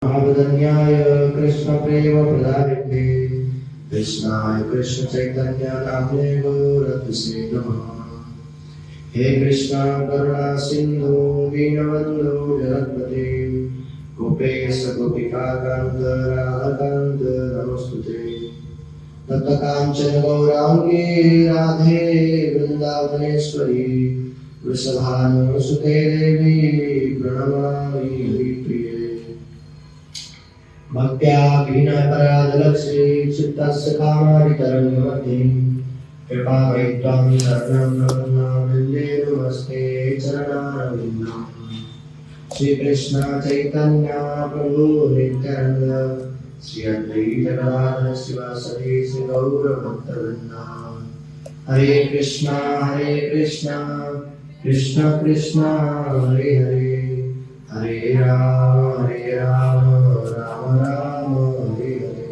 महावदन्याय कृष्ण प्रेम प्रदायते कृष्णाय कृष्ण चैतन्य नामने गौरतसे नमः। हे कृष्ण करुणा सिंधु दीनबंधु जगत्पते गोपेश गोपिकाकांत राधाकांत नमोस्तुते। तप्त कांचन गौरांगी राधे वृंदावनेश्वरी वृषभानुसुते देवी प्रणमामि हरिप्रिये। भक्त्या विनयपराधलक्ष्मी चित्तस्य कामादितरङ्गमध्ये कृपावैत्वां शरणं प्रपन्नावृन्दे नमस्ते चरणारविन्दम्। श्री कृष्ण चैतन्य प्रभु नित्यानंद श्री अद्वैत गदाधर शिवासादि श्री गौर भक्तवृंद। हरे कृष्णा कृष्ण कृष्ण हरे हरे हरे राम राम राम हरे हरे।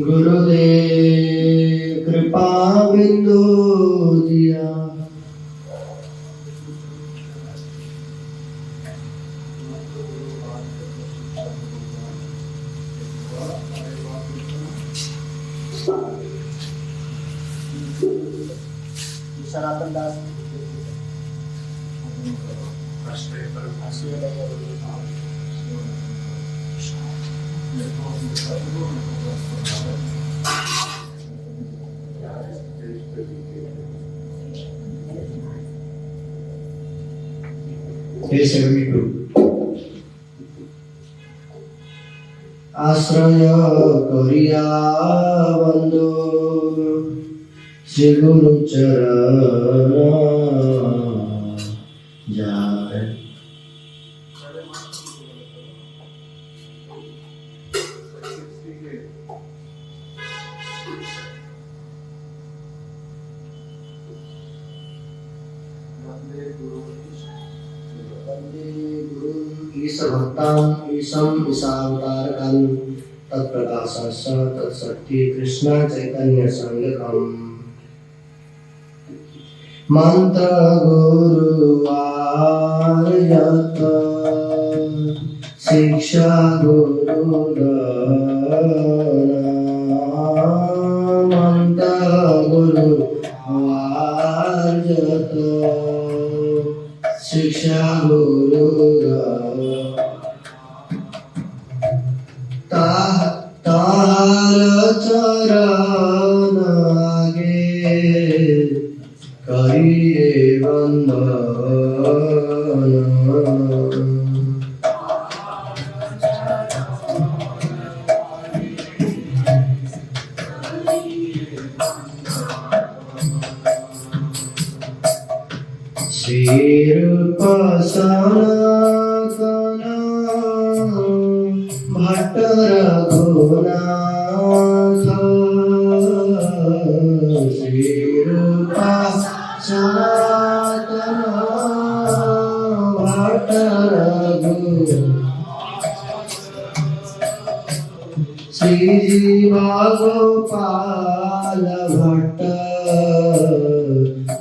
गुरुदेव कृपा बिंदु दिया सनातन दास आश्रय करिया बंधु श्री गुरु चरण जाए। ईशम ईशावतारकं तत्प्रकाशस्य तत्शक्ति कृष्ण चैतन्य संगकम्। मंत्र गुरुवार्यत शिक्षा गुरुदान। मंत्र गुरुवार्यत शिक्षा गुरुदान। तार चरण आगे करिए वंदन। श्री रूप सनातन भट्ट रघुनाथ। श्री रूप सनातन भट्ट रघुनाथ। श्री जीवा गोपाल भट्ट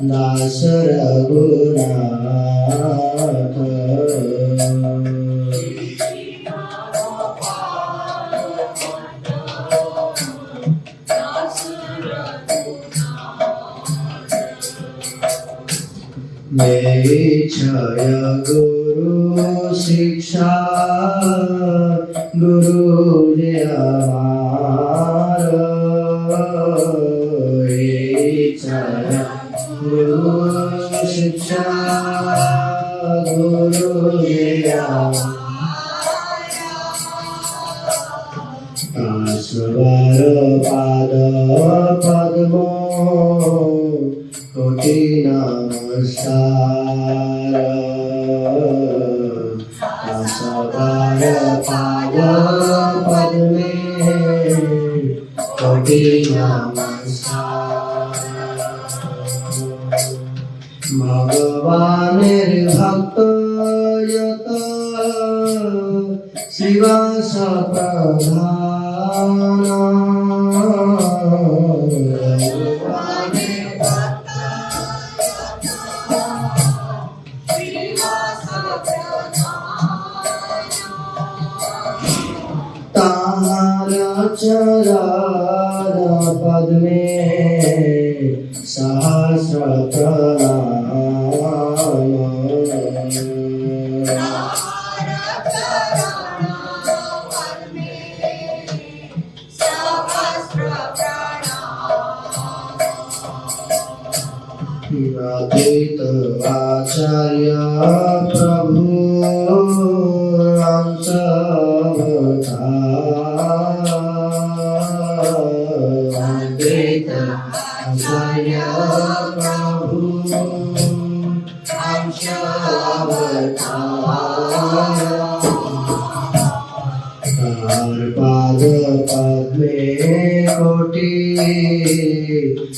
दास रघुनाथ। मेरी छाया गुरु शिक्षा गुरु जी हमारा। छाया गुरु शिक्षा गुरु जी आस्वार पाद पद्मो कोटि नमस्कार। आस्वार पाद पद्मे कोटि नमस्कार। भगवानेर भक्त यत श्रीवास प्रधान। चरण पद्मे सहस्र प्रणाम। अद्वैत आचार्य प्रभु अंश अद्वैत आचार्य प्रभु अंश पाद पद्मे कोटि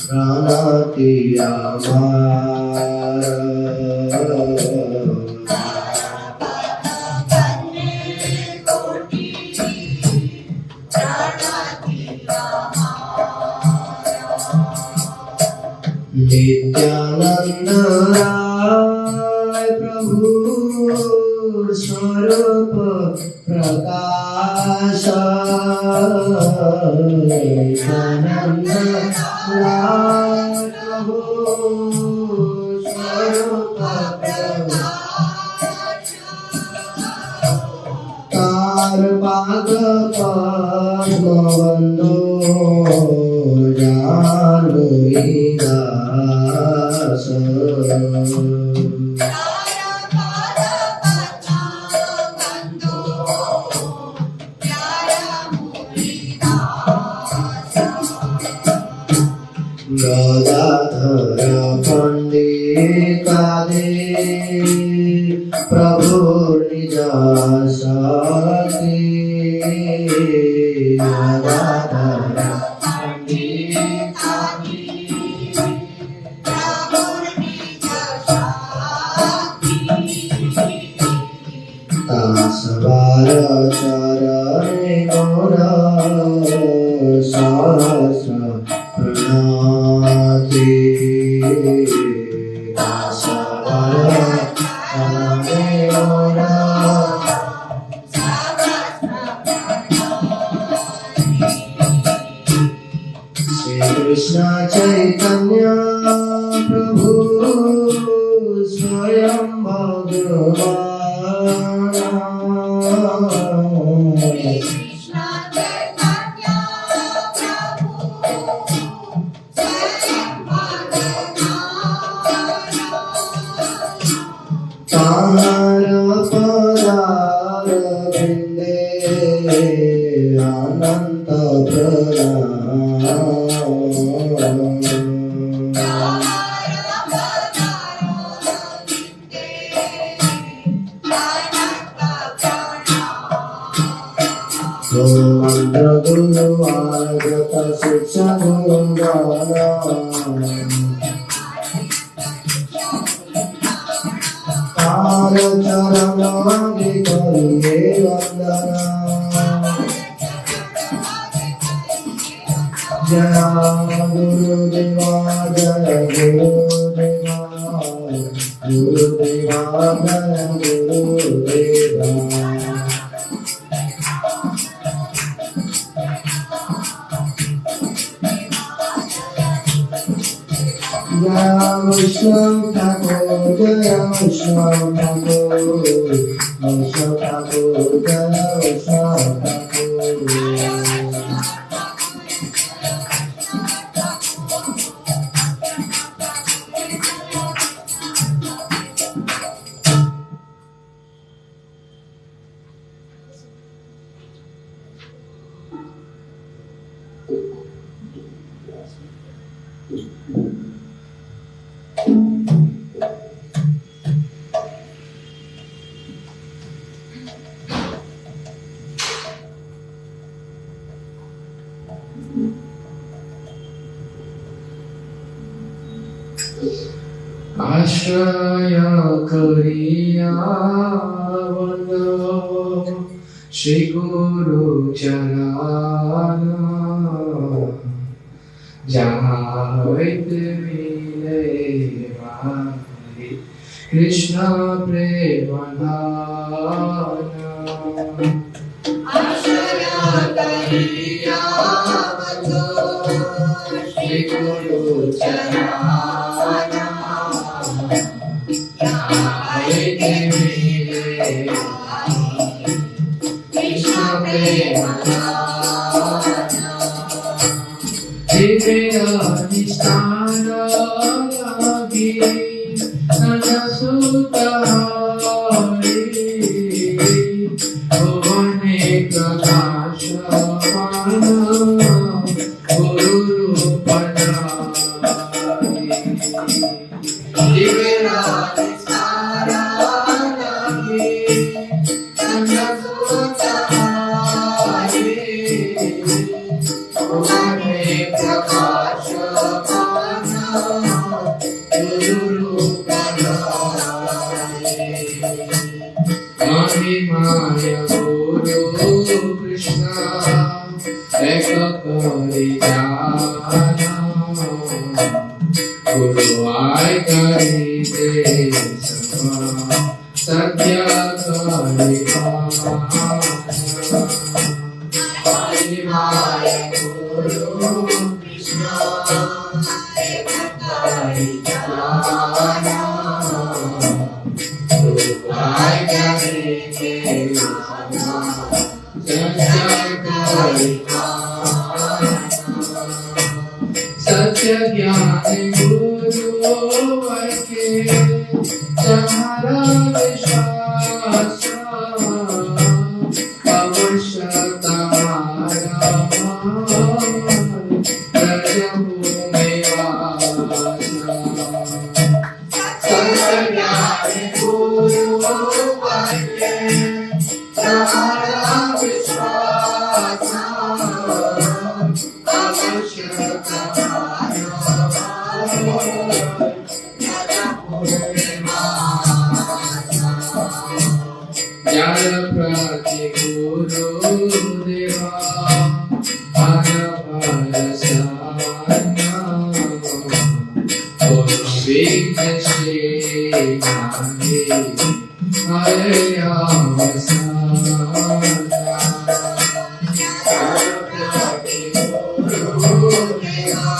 प्रणति अमार। नित्यानंद राय प्रभु स्वरूप प्रकाश। नित्यानंद राय प्रभु स्वरूप प्रकाश। तार पाद पद्म बंधो जानवी दास। गदाधर पंडितादि प्रभु निज शक्ति। गदाधर पंडितादि प्रभु निज शक्ति। दासवार चरणे मोर सहस्र प्रणाति। दासवार चरणे मोर श्री कृष्ण चैतन्य प्रभु स्वयं भगवान। तार पदार बिंदे अनंत प्रणाम। मंत्र गुरु आगत शिक्षा गुरु तार चरण आगे करिए वंदना। जय गुरुदेवा जय गुरुदेवा गुरुदेवा जय गुरुदेवा। जय वैष्णव ठाकुर जय वैष्णव ठाकुर वैष्णव ठाकुर जय वैष्णव ठाकुर। आश्रय करिया वंदो श्री गुरु चरण जहाँ मिले हरि कृष्ण प्रेम आश्रय करिया श्री गुरु चरणाना यावैते मिले कृष्ण प्रेम दिव्य अधिष्ठान लागी नन्द सुत भुवने प्रकाश पान गुरु रूप दिव्य अधिष्ठान लागी नन्द सुत भुवने प्रकाश पान गुरु रूप महिमाय गुरु कृष्ण एक करि जाना गुरु आय करि दे सत्य करि पाना महिमाय गुरु कृष्ण एक करि जाना सत्य ज्ञान गुरु के तुम्हारा विश्वास अवश्य तुम्हारा प्रभु में वास सत्य ज्ञान गुरु के तुम्हारा विश्वास अवश्य जय प्रति गुरु देवा हर परसाना गुरु विघ्न श्री नागे हरे अवसाना जय प्रति गुरु देवा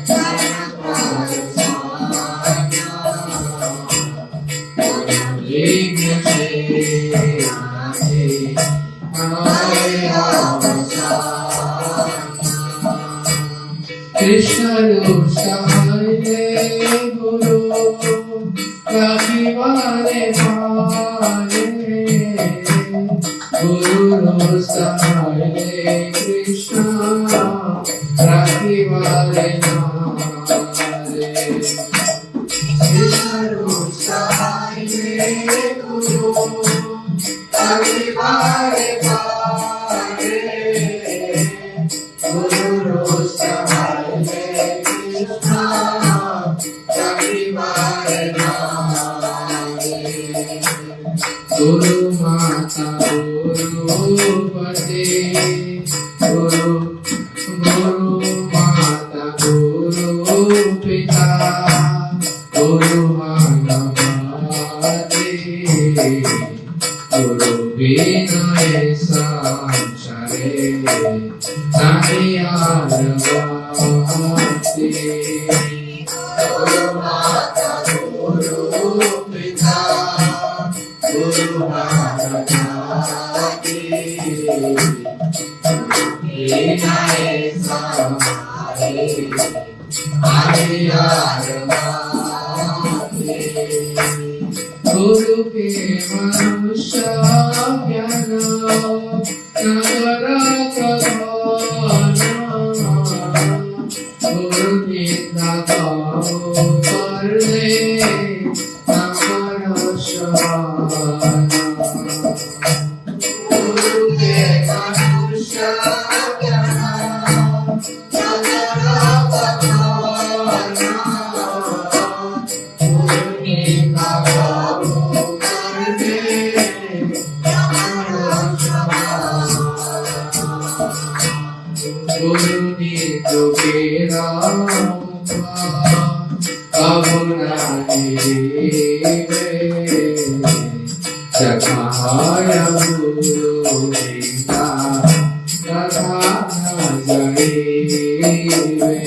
हर कृष्ण रूसारे गुरु रखिवारे मारे गुरु रूसारे कृष्ण रखिवारे मारे कृष्ण रूसारे गुरु रखिवारे मारे गुरु रूसारे गुरु माता गुरु पते गुरु गुरु माता गुरु पिता गुरु मानवते गुरु विनय संसारे नहीं आरवाते गुरु माता गुरु पिता गुरु मानवते विनय संसारे नहीं आरवाते गुरु के मनुष्य ज्ञान नगर गुरु निंदा कर ले नगर गुरु के मनुष्य ज्ञान नगर गुरु निंदा गुरु नीतो के राम सखाय गुरु कथा न जय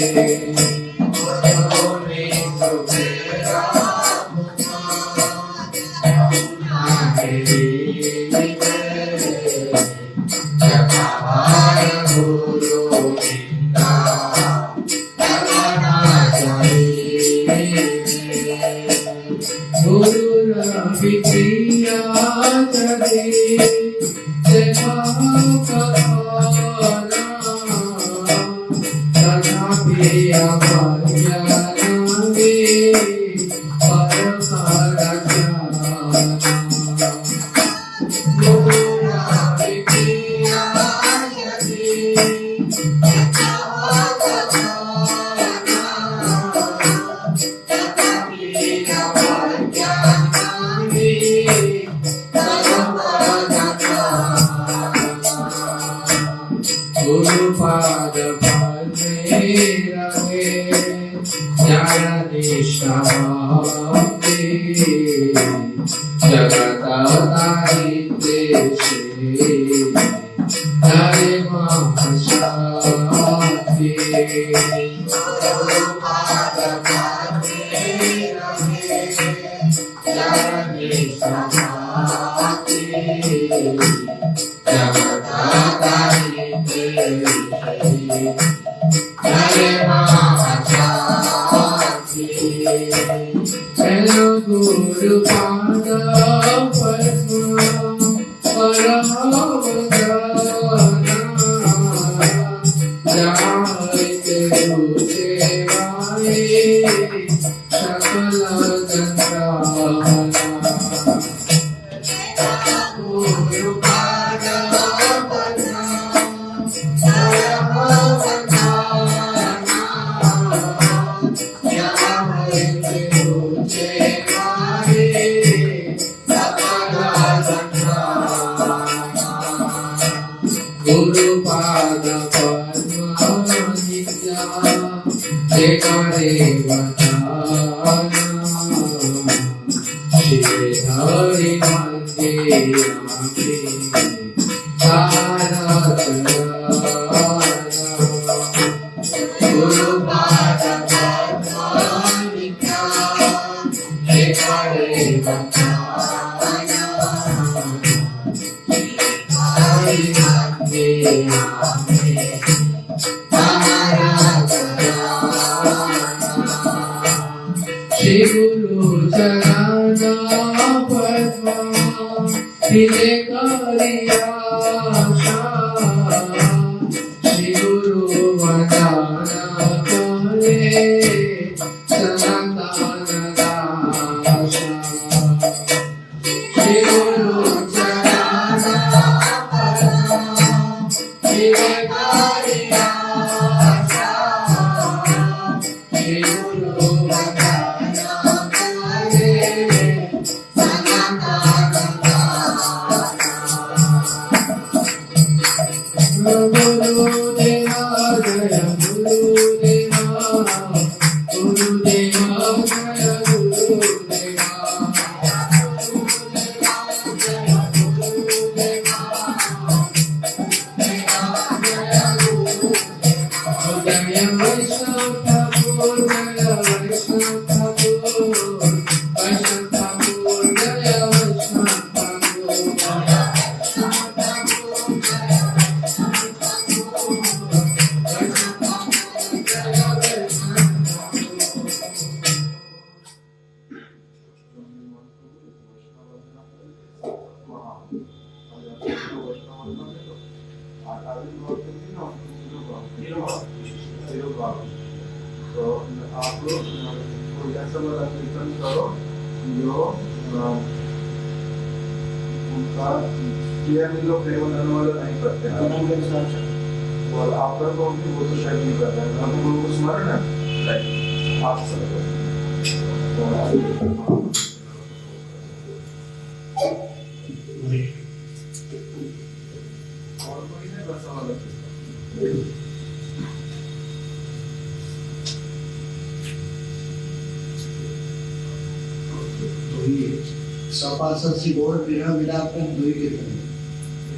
सपासद सी बोर्ड बिना विलाप में दुई के थे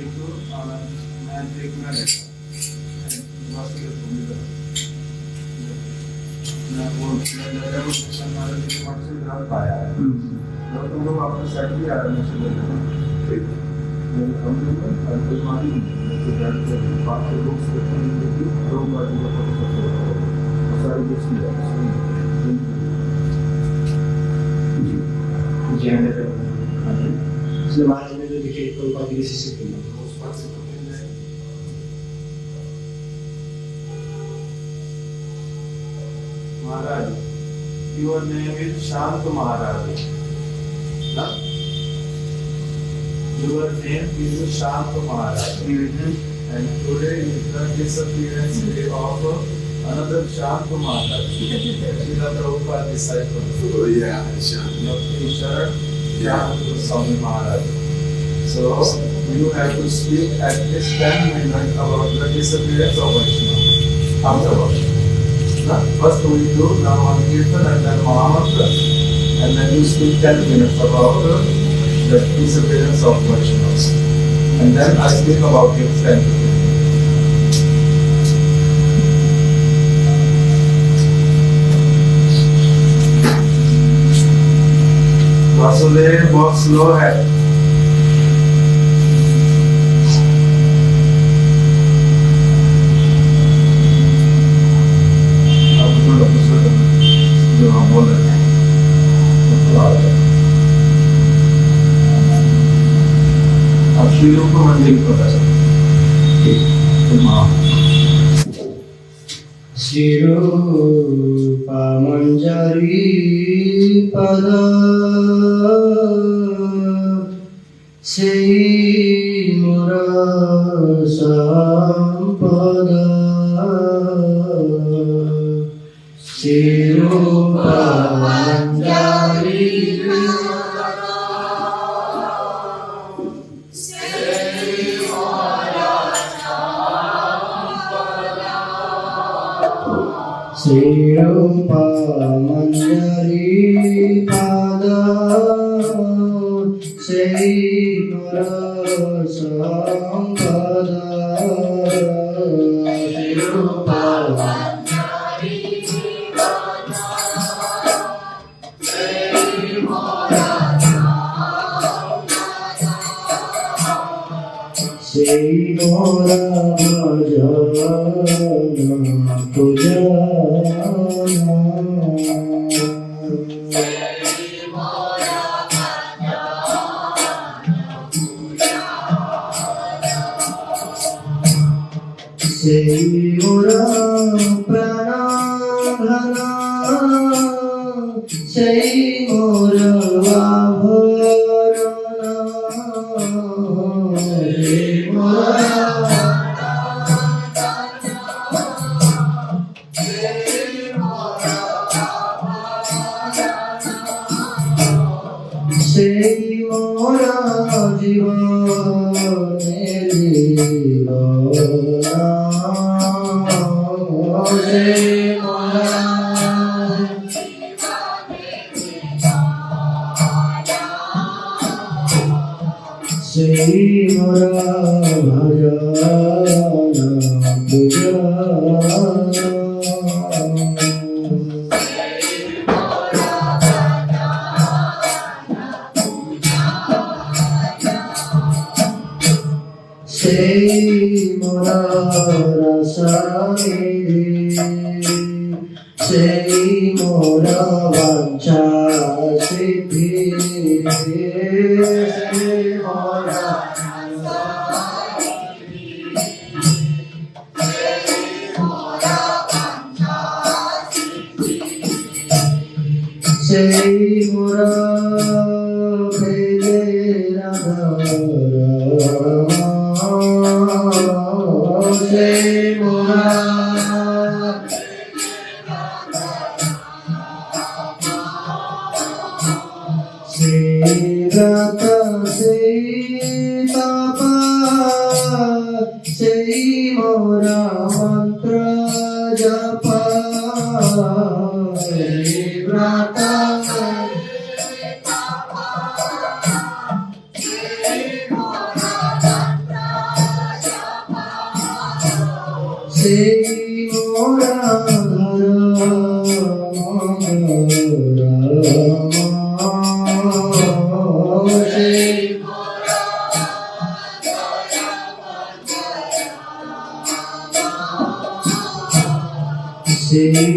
एक तो मैं एक मिनट वास्तव में वो कृष्ण महाराज जी के मठ से ग्रंथ आया है, तो तुम लोग अपने सेट भी आराम से ले लेना। ठीक है, मेरे कमरे में अलमारी में बैठ के बात के लोग सोचते हैं कि दो बार जो सारी बुक्स की इसलिए महाराज ने जो लिखे तो काफी शिष्य थे उस बात से Maharaj, your name is Shant Maharaj. No? Your name is Shant Maharaj. And today is the disappearance day of another Shant Maharaj. Srila Prabhupada disciple. Oh yeah, Shant. Your teacher, Shant Swami Maharaj. So you have to speak at least 10 minutes about the disappearance of Vaishnava. Afterwards. First we do Naman Kirtan and then Mahamantra, and then you speak 10 minutes about the disappearance of Vaishnavas. And then I speak about it 10 minutes. Vasudev बहुत slow है। जो हम बोल रहे हैं अब शीलों को मंदिर पता चला शिरूपमञ्जरी पद सेई मोर सम्पद शिरूपमञ्जरी शिरूपमञ्जरी पद सेई मोर सम्पद सेई मोर भजन पूजन सेई मोर प्राणधन सेई मोर आभरण सेई मोर सेई मोर जीवनेर जीवना सेई मोर सेई मोर भजन पूजन सेई मोर रसनिधि सेई मोर वाञ्छा सिद्धि सेई मोर सेई मोर भेदेर धर्म सेई मोर सेई व्रत सेई तप सेई मोर मंत्र जप सेई व्रत सेई मोर धर्म Sei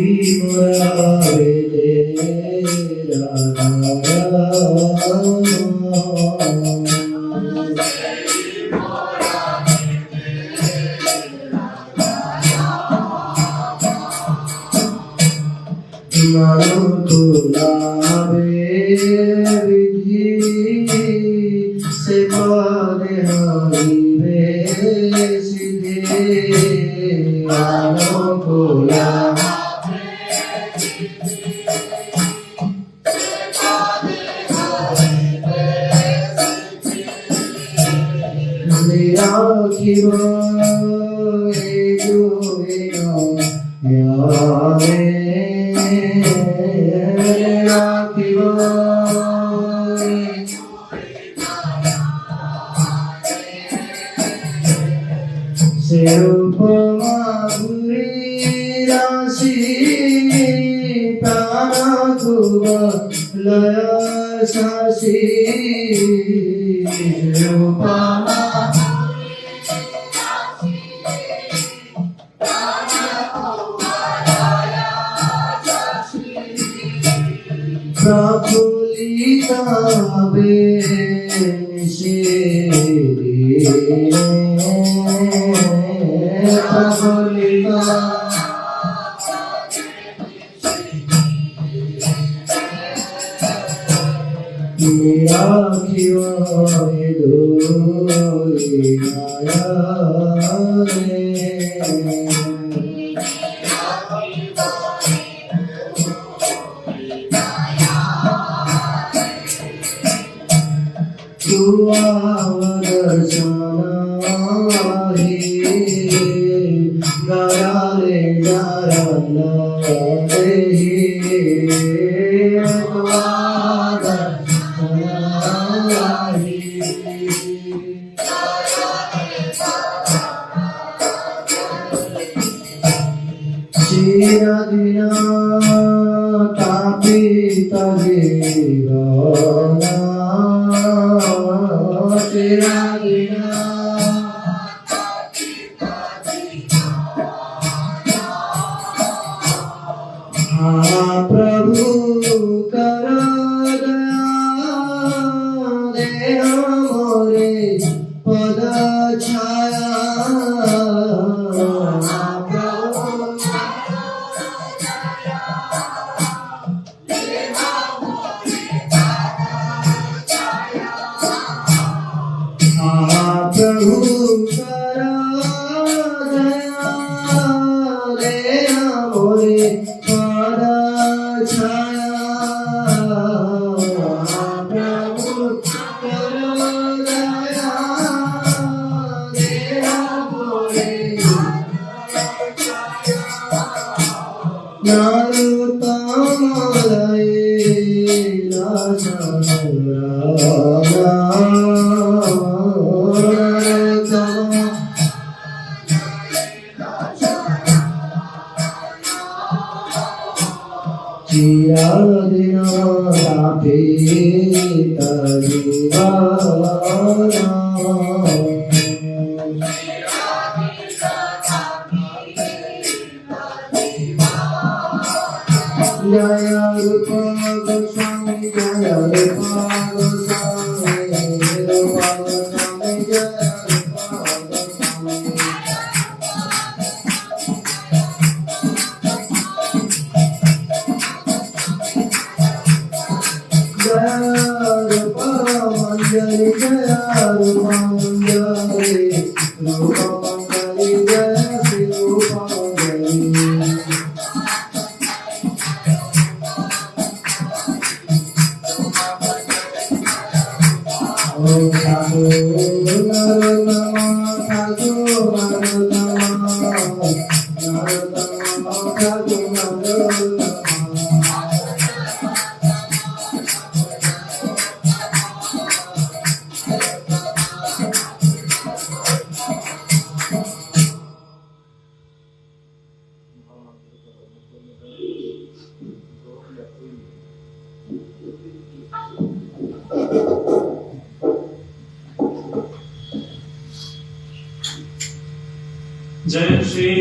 जय श्री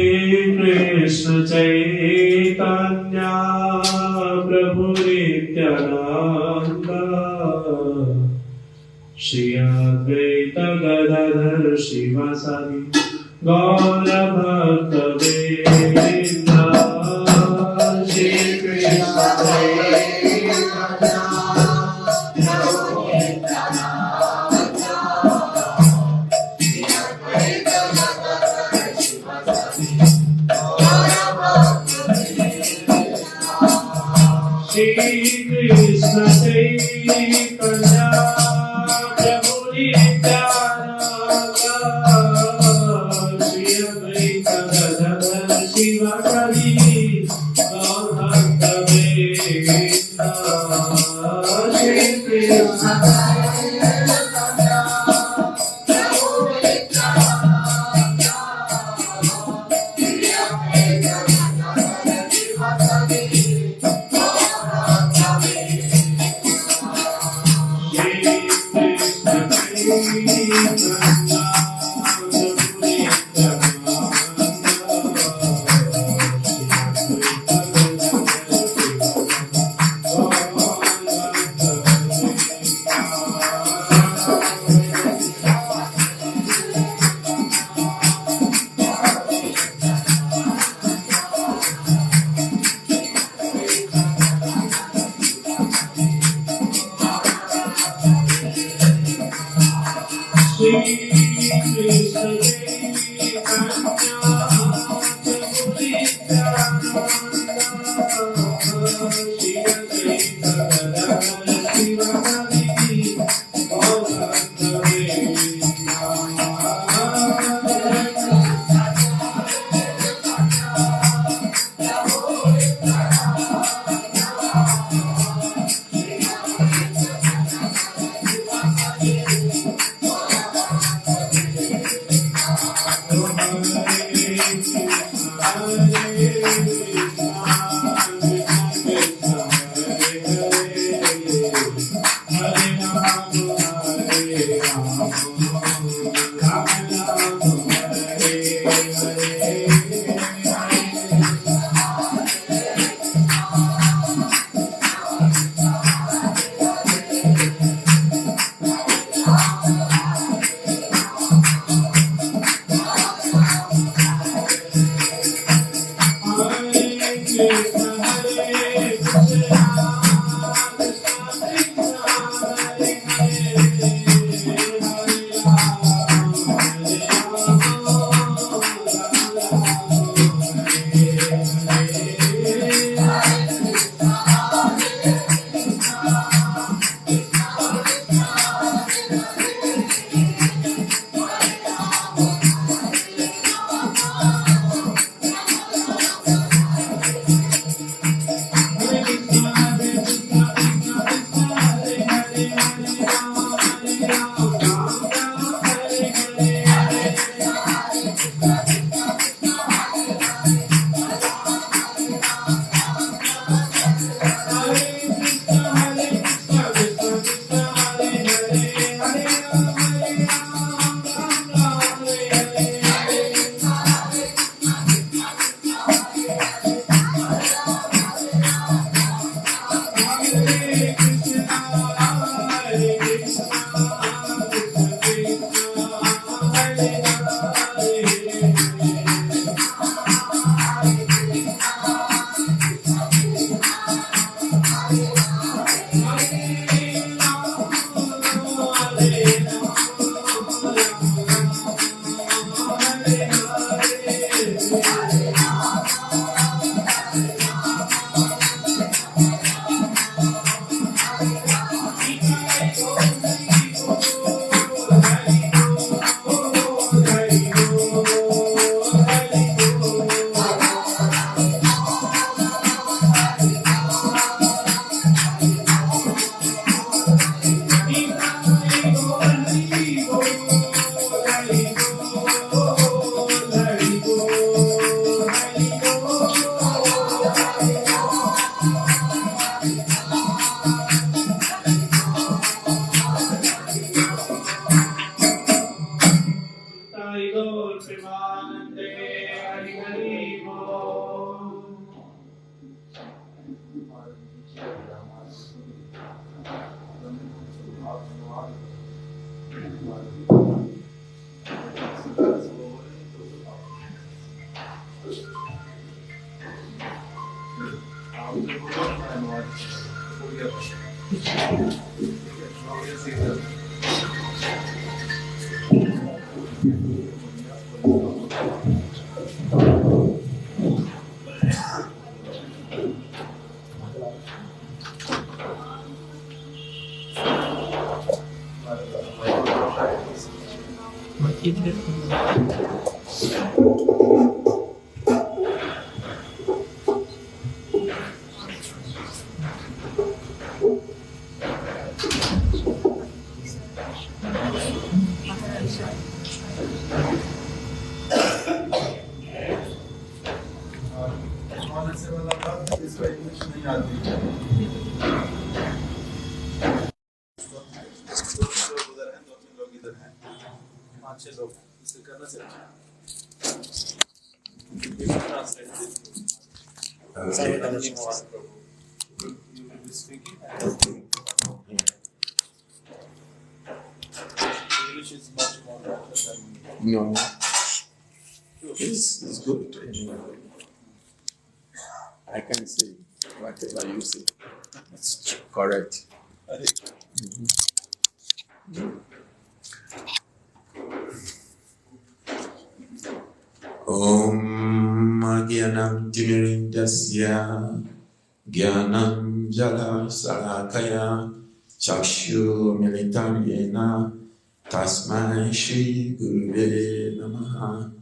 कृष्ण चैतन्य चैतन्य प्रभु नित्यानंद श्री अद्वैत गदाधर शिवासादि गौर भक्त वृंद Shri Krishna Shri Krishna Chaitanya Prabhu Nityananda Shri Advaita Gadadhar Shivasadi Gaur Bhakta Vrinda Shri Krishna Hare No, it's good. I can say whatever you say. It's correct. Om Agyanam Timirindasya Gyanam Jala Sarakaya Chakshu Militanyena Tasmai Shri Guruve Namaha.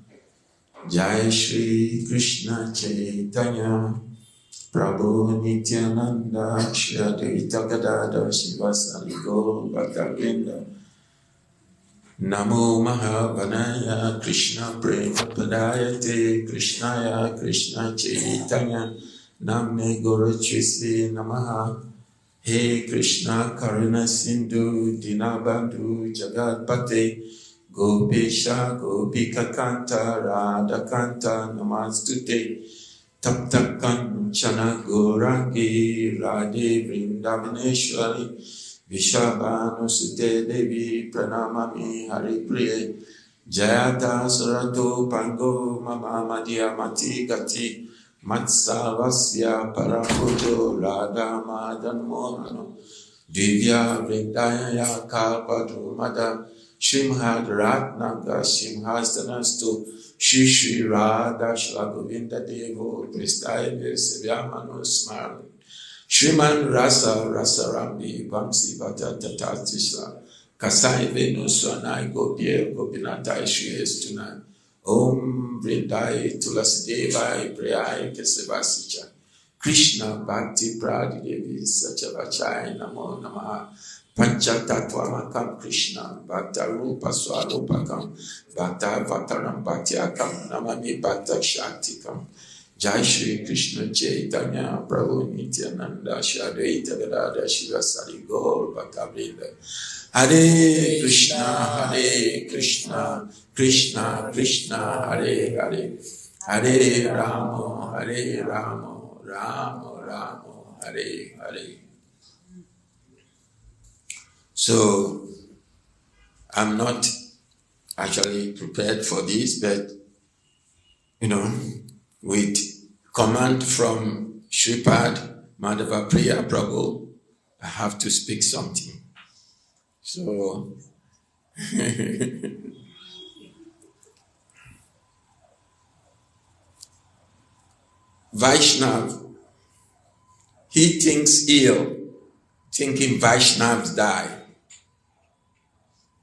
Jai Shri Krishna Chaitanya Prabhu Nityananda Shri Advaita Gadadhar Srivasadi Gaura Bhakta Namo Mahavanaya Krishna Prema Padayate Krishnaya Krishna Chaitanya Namne Gorochisi Namaha. He Krishna Karuna Sindhu Dinabandhu Jagatpate Gopesha Gopika Kanta Radha Kanta Namastute Tapta Kanchana Gorangi Radhe Vrindavaneshwari Vishabhanu Sute Devi Pranamami Haripriye Jayata Surato Pango Mama Madhya Mati Gati Matsavasya Parapujo Radha Madan Mohano Divya Vrindaya Kalpadu Mada Shrimhad Ratnanga Simhastanastu Shri Shri Radha Shvagovinda Devo Pristaya Sevyamanu Smaran Shriman Rasa Rambi Vamsi Bata Tatatishla Kasai Venu Swanai Gopir Gopinatai Shri Estunai Om Vrindai Tulasidevai Priyai Kesevasicha Krishna Bhakti Pradi Devi Sachavachai Namo Namaha Panchatattvamakam Krishna Bhakta Rupa Swarupakam Bhakta Vataram Bhaktyakam Namami Bhakta Shaktikam Jai Shri Krishna Chaitanya Prabhu Nityananda Shri Advaita Gadadhar Srivasadi Gaura Bhakta Hare Krishna Krishna Krishna Hare Hare Hare Rama Rama Hare Hare. So I'm not actually prepared for this, but with command from Shripad Madhava Priya Prabhu, I have to speak something. So Vaishnav, he thinks ill, thinking Vaishnavs die.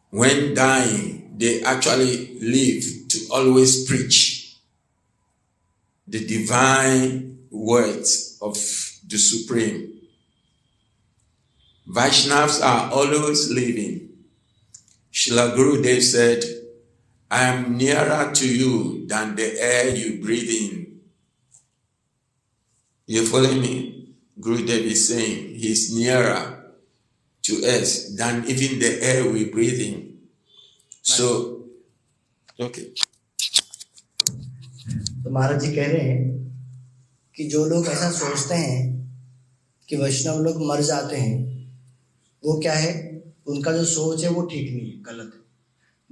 When dying, they actually live to always preach the divine words of the Supreme. Vaishnavs are always living. Srila Gurudev said, I am nearer to you than the air you breathe in. You follow me? Gurudev is saying he's nearer to us than even the air we breathe in. So, okay. तो महाराज जी कह रहे हैं कि जो लोग ऐसा सोचते हैं कि वैष्णव लोग मर जाते हैं, वो क्या है, उनका जो सोच है वो ठीक नहीं है, गलत है।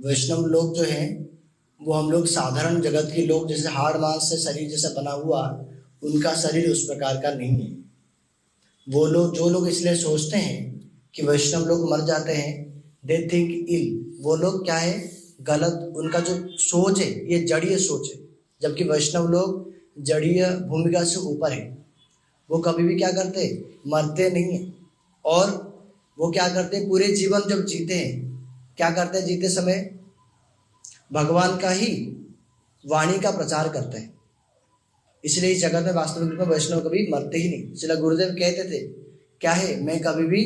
वैष्णव लोग जो हैं वो हम लोग साधारण जगत के लोग, जैसे हाड़ मांस से शरीर जैसा बना हुआ, उनका शरीर उस प्रकार का नहीं है। जो लोग इसलिए सोचते हैं कि वैष्णव लोग मर जाते हैं, दे थिंक इल, वो लोग क्या है, गलत, उनका जो सोच है ये जड़ीय सोच है। जबकि वैष्णव लोग जड़ीय भूमिका से ऊपर है। वो कभी भी क्या करते, मरते नहीं है। और वो क्या करते हैं, पूरे जीवन जब जीते हैं, क्या करते हैं, जीते समय भगवान का ही वाणी का प्रचार करते हैं। इसलिए इस जगत में वास्तविक रूप में वैष्णव कभी मरते ही नहीं। इसलिए गुरुदेव कहते थे क्या है, मैं कभी भी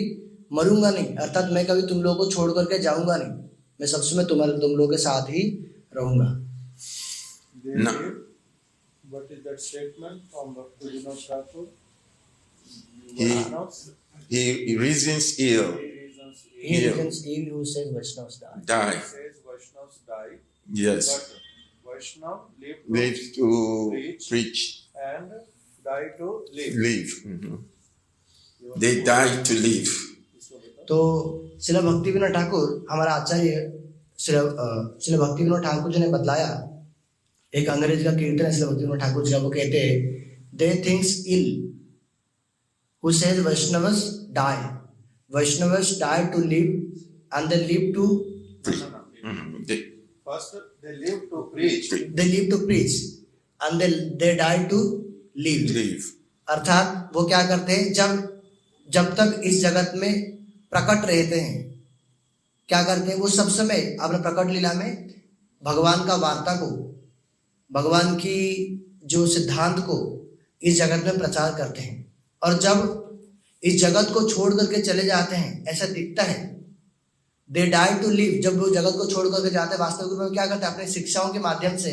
मरूंगा नहीं, अर्थात मैं कभी तुम लोगों को छोड़ करके जाऊंगा नहीं, मैं सब समय तुम लोगों के साथ ही रहूंगा। What is that statement from Bhaktivinoda Thakur? He reasons ill. He reasons ill who says Vaishnavas die. He says Vaishnavas die. Yes. But Vaishnav Live to preach. And die to live. Live. Mhm. They die to live. तो श्रील भक्तिविनोद ठाकुर, हमारा आचार्य श्रील भक्तिविनोद ठाकुर जी ने बतलाया, एक अंग्रेज का कीर्तन है श्रील भक्तिविनोद ठाकुर जी का, वो कहते हैं they thinks ill who says Vaishnavas die, Vaishnavas die to live and they live to First they live to preach. they live to preach and they die to live. अर्थात वो क्या करते हैं, जब तक इस जगत में प्रकट रहते हैं, क्या करते हैं, वो सब समय अपने प्रकट लीला में भगवान का वार्ता को, भगवान की जो सिद्धांत को इस जगत में प्रचार करते हैं। और जब इस जगत को छोड़ करके चले जाते हैं, ऐसा दिखता है, दे डाई टू लिव, जब वो जगत को छोड़ करके जाते हैं, वास्तविक रूप में क्या करते हैं, अपने शिक्षाओं के माध्यम से,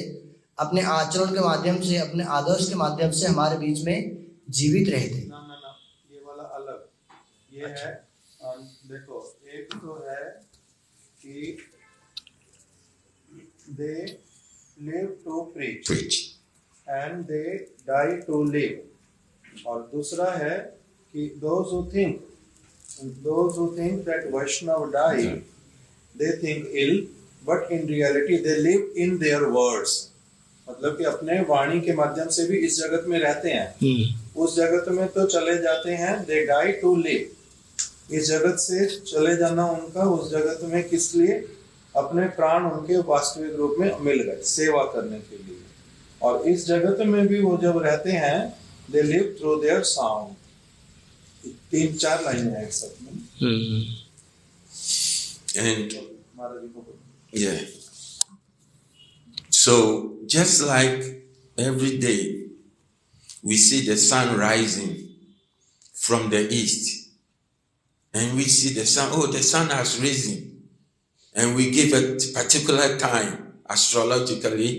अपने आचरण के माध्यम से, अपने आदर्श के माध्यम से हमारे बीच में जीवित रहते हैं। ना ये वाला अलग, ये अच्छा। है देखो, एक तो है कि they live to preach and they die to live, और दूसरा है कि those who think that Vaishnav die, they think ill, but in reality they live in their words. मतलब कि अपने वाणी के माध्यम से भी इस जगत में रहते हैं, उस जगत में तो चले जाते हैं, they die to live. इस जगत से चले जाना उनका उस जगत में किस लिए, अपने प्राण उनके वास्तविक रूप में मिल गए सेवा करने के लिए, और इस जगत में भी वो जब रहते हैं they live through their sound. 3-4 line है एक साथ में। And yeah, so just like every day we see the sun rising from the east, and we see the sun, oh, the sun has risen, and we give a particular time astrologically.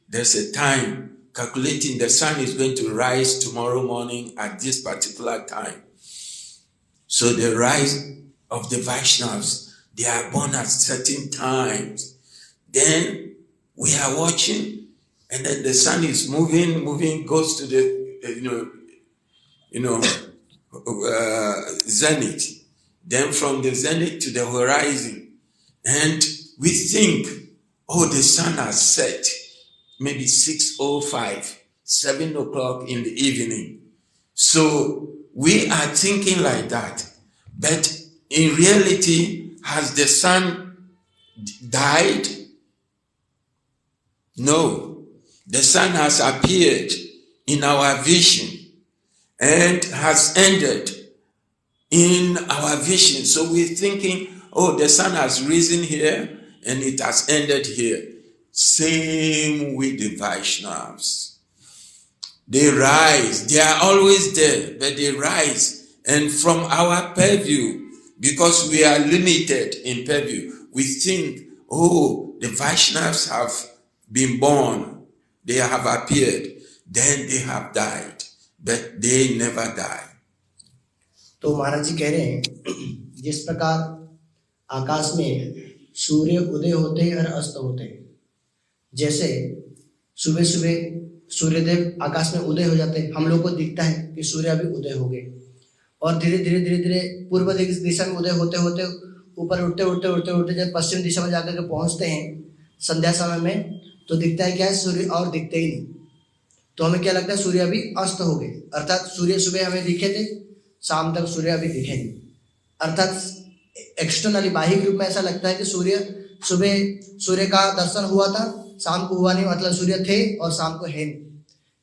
There's a time calculating the sun is going to rise tomorrow morning at this particular time. So the rise of the Vaishnavas, they are born at certain times. Then we are watching, and then the sun is moving, goes to the zenith. Then from the zenith to the horizon, and we think, oh, the sun has set. Maybe 6:05, 7 o'clock in the evening. So we are thinking like that. But in reality, has the sun died? No. The sun has appeared in our vision and has ended in our vision. So we're thinking, oh, the sun has risen here and it has ended here. Same with the Vaishnavas. They rise. They are always there, but they rise. And from our purview, because we are limited in purview, we think, oh, the Vaishnavas have been born. They have appeared. Then they have died. But they never die. तो महाराज जी कह रहे हैं, जिस प्रकार आकाश में सूर्य उदय होते हैं और अस्त होते हैं, जैसे सुबह सुबह सूर्यदेव आकाश में उदय हो जाते हैं, हम लोग को दिखता है कि सूर्य अभी उदय हो गए, और धीरे धीरे पूर्व दिशा में उदय होते होते ऊपर उठते जब पश्चिम दिशा में जाकर के पहुंचते हैं संध्या समय में, तो दिखता है क्या है, सूर्य और दिखते ही नहीं। तो हमें क्या लगता है, सूर्य अभी अस्त हो गए। अर्थात सूर्य सुबह हमें दिखे थे शाम तक सूर्य अभी दिखे नहीं। अर्थात एक्सटर्नली बाहरी रूप में ऐसा लगता है कि सुबह सूर्य का दर्शन हुआ था, शाम को हुआ नहीं, मतलब सूर्य थे और शाम को है नहीं।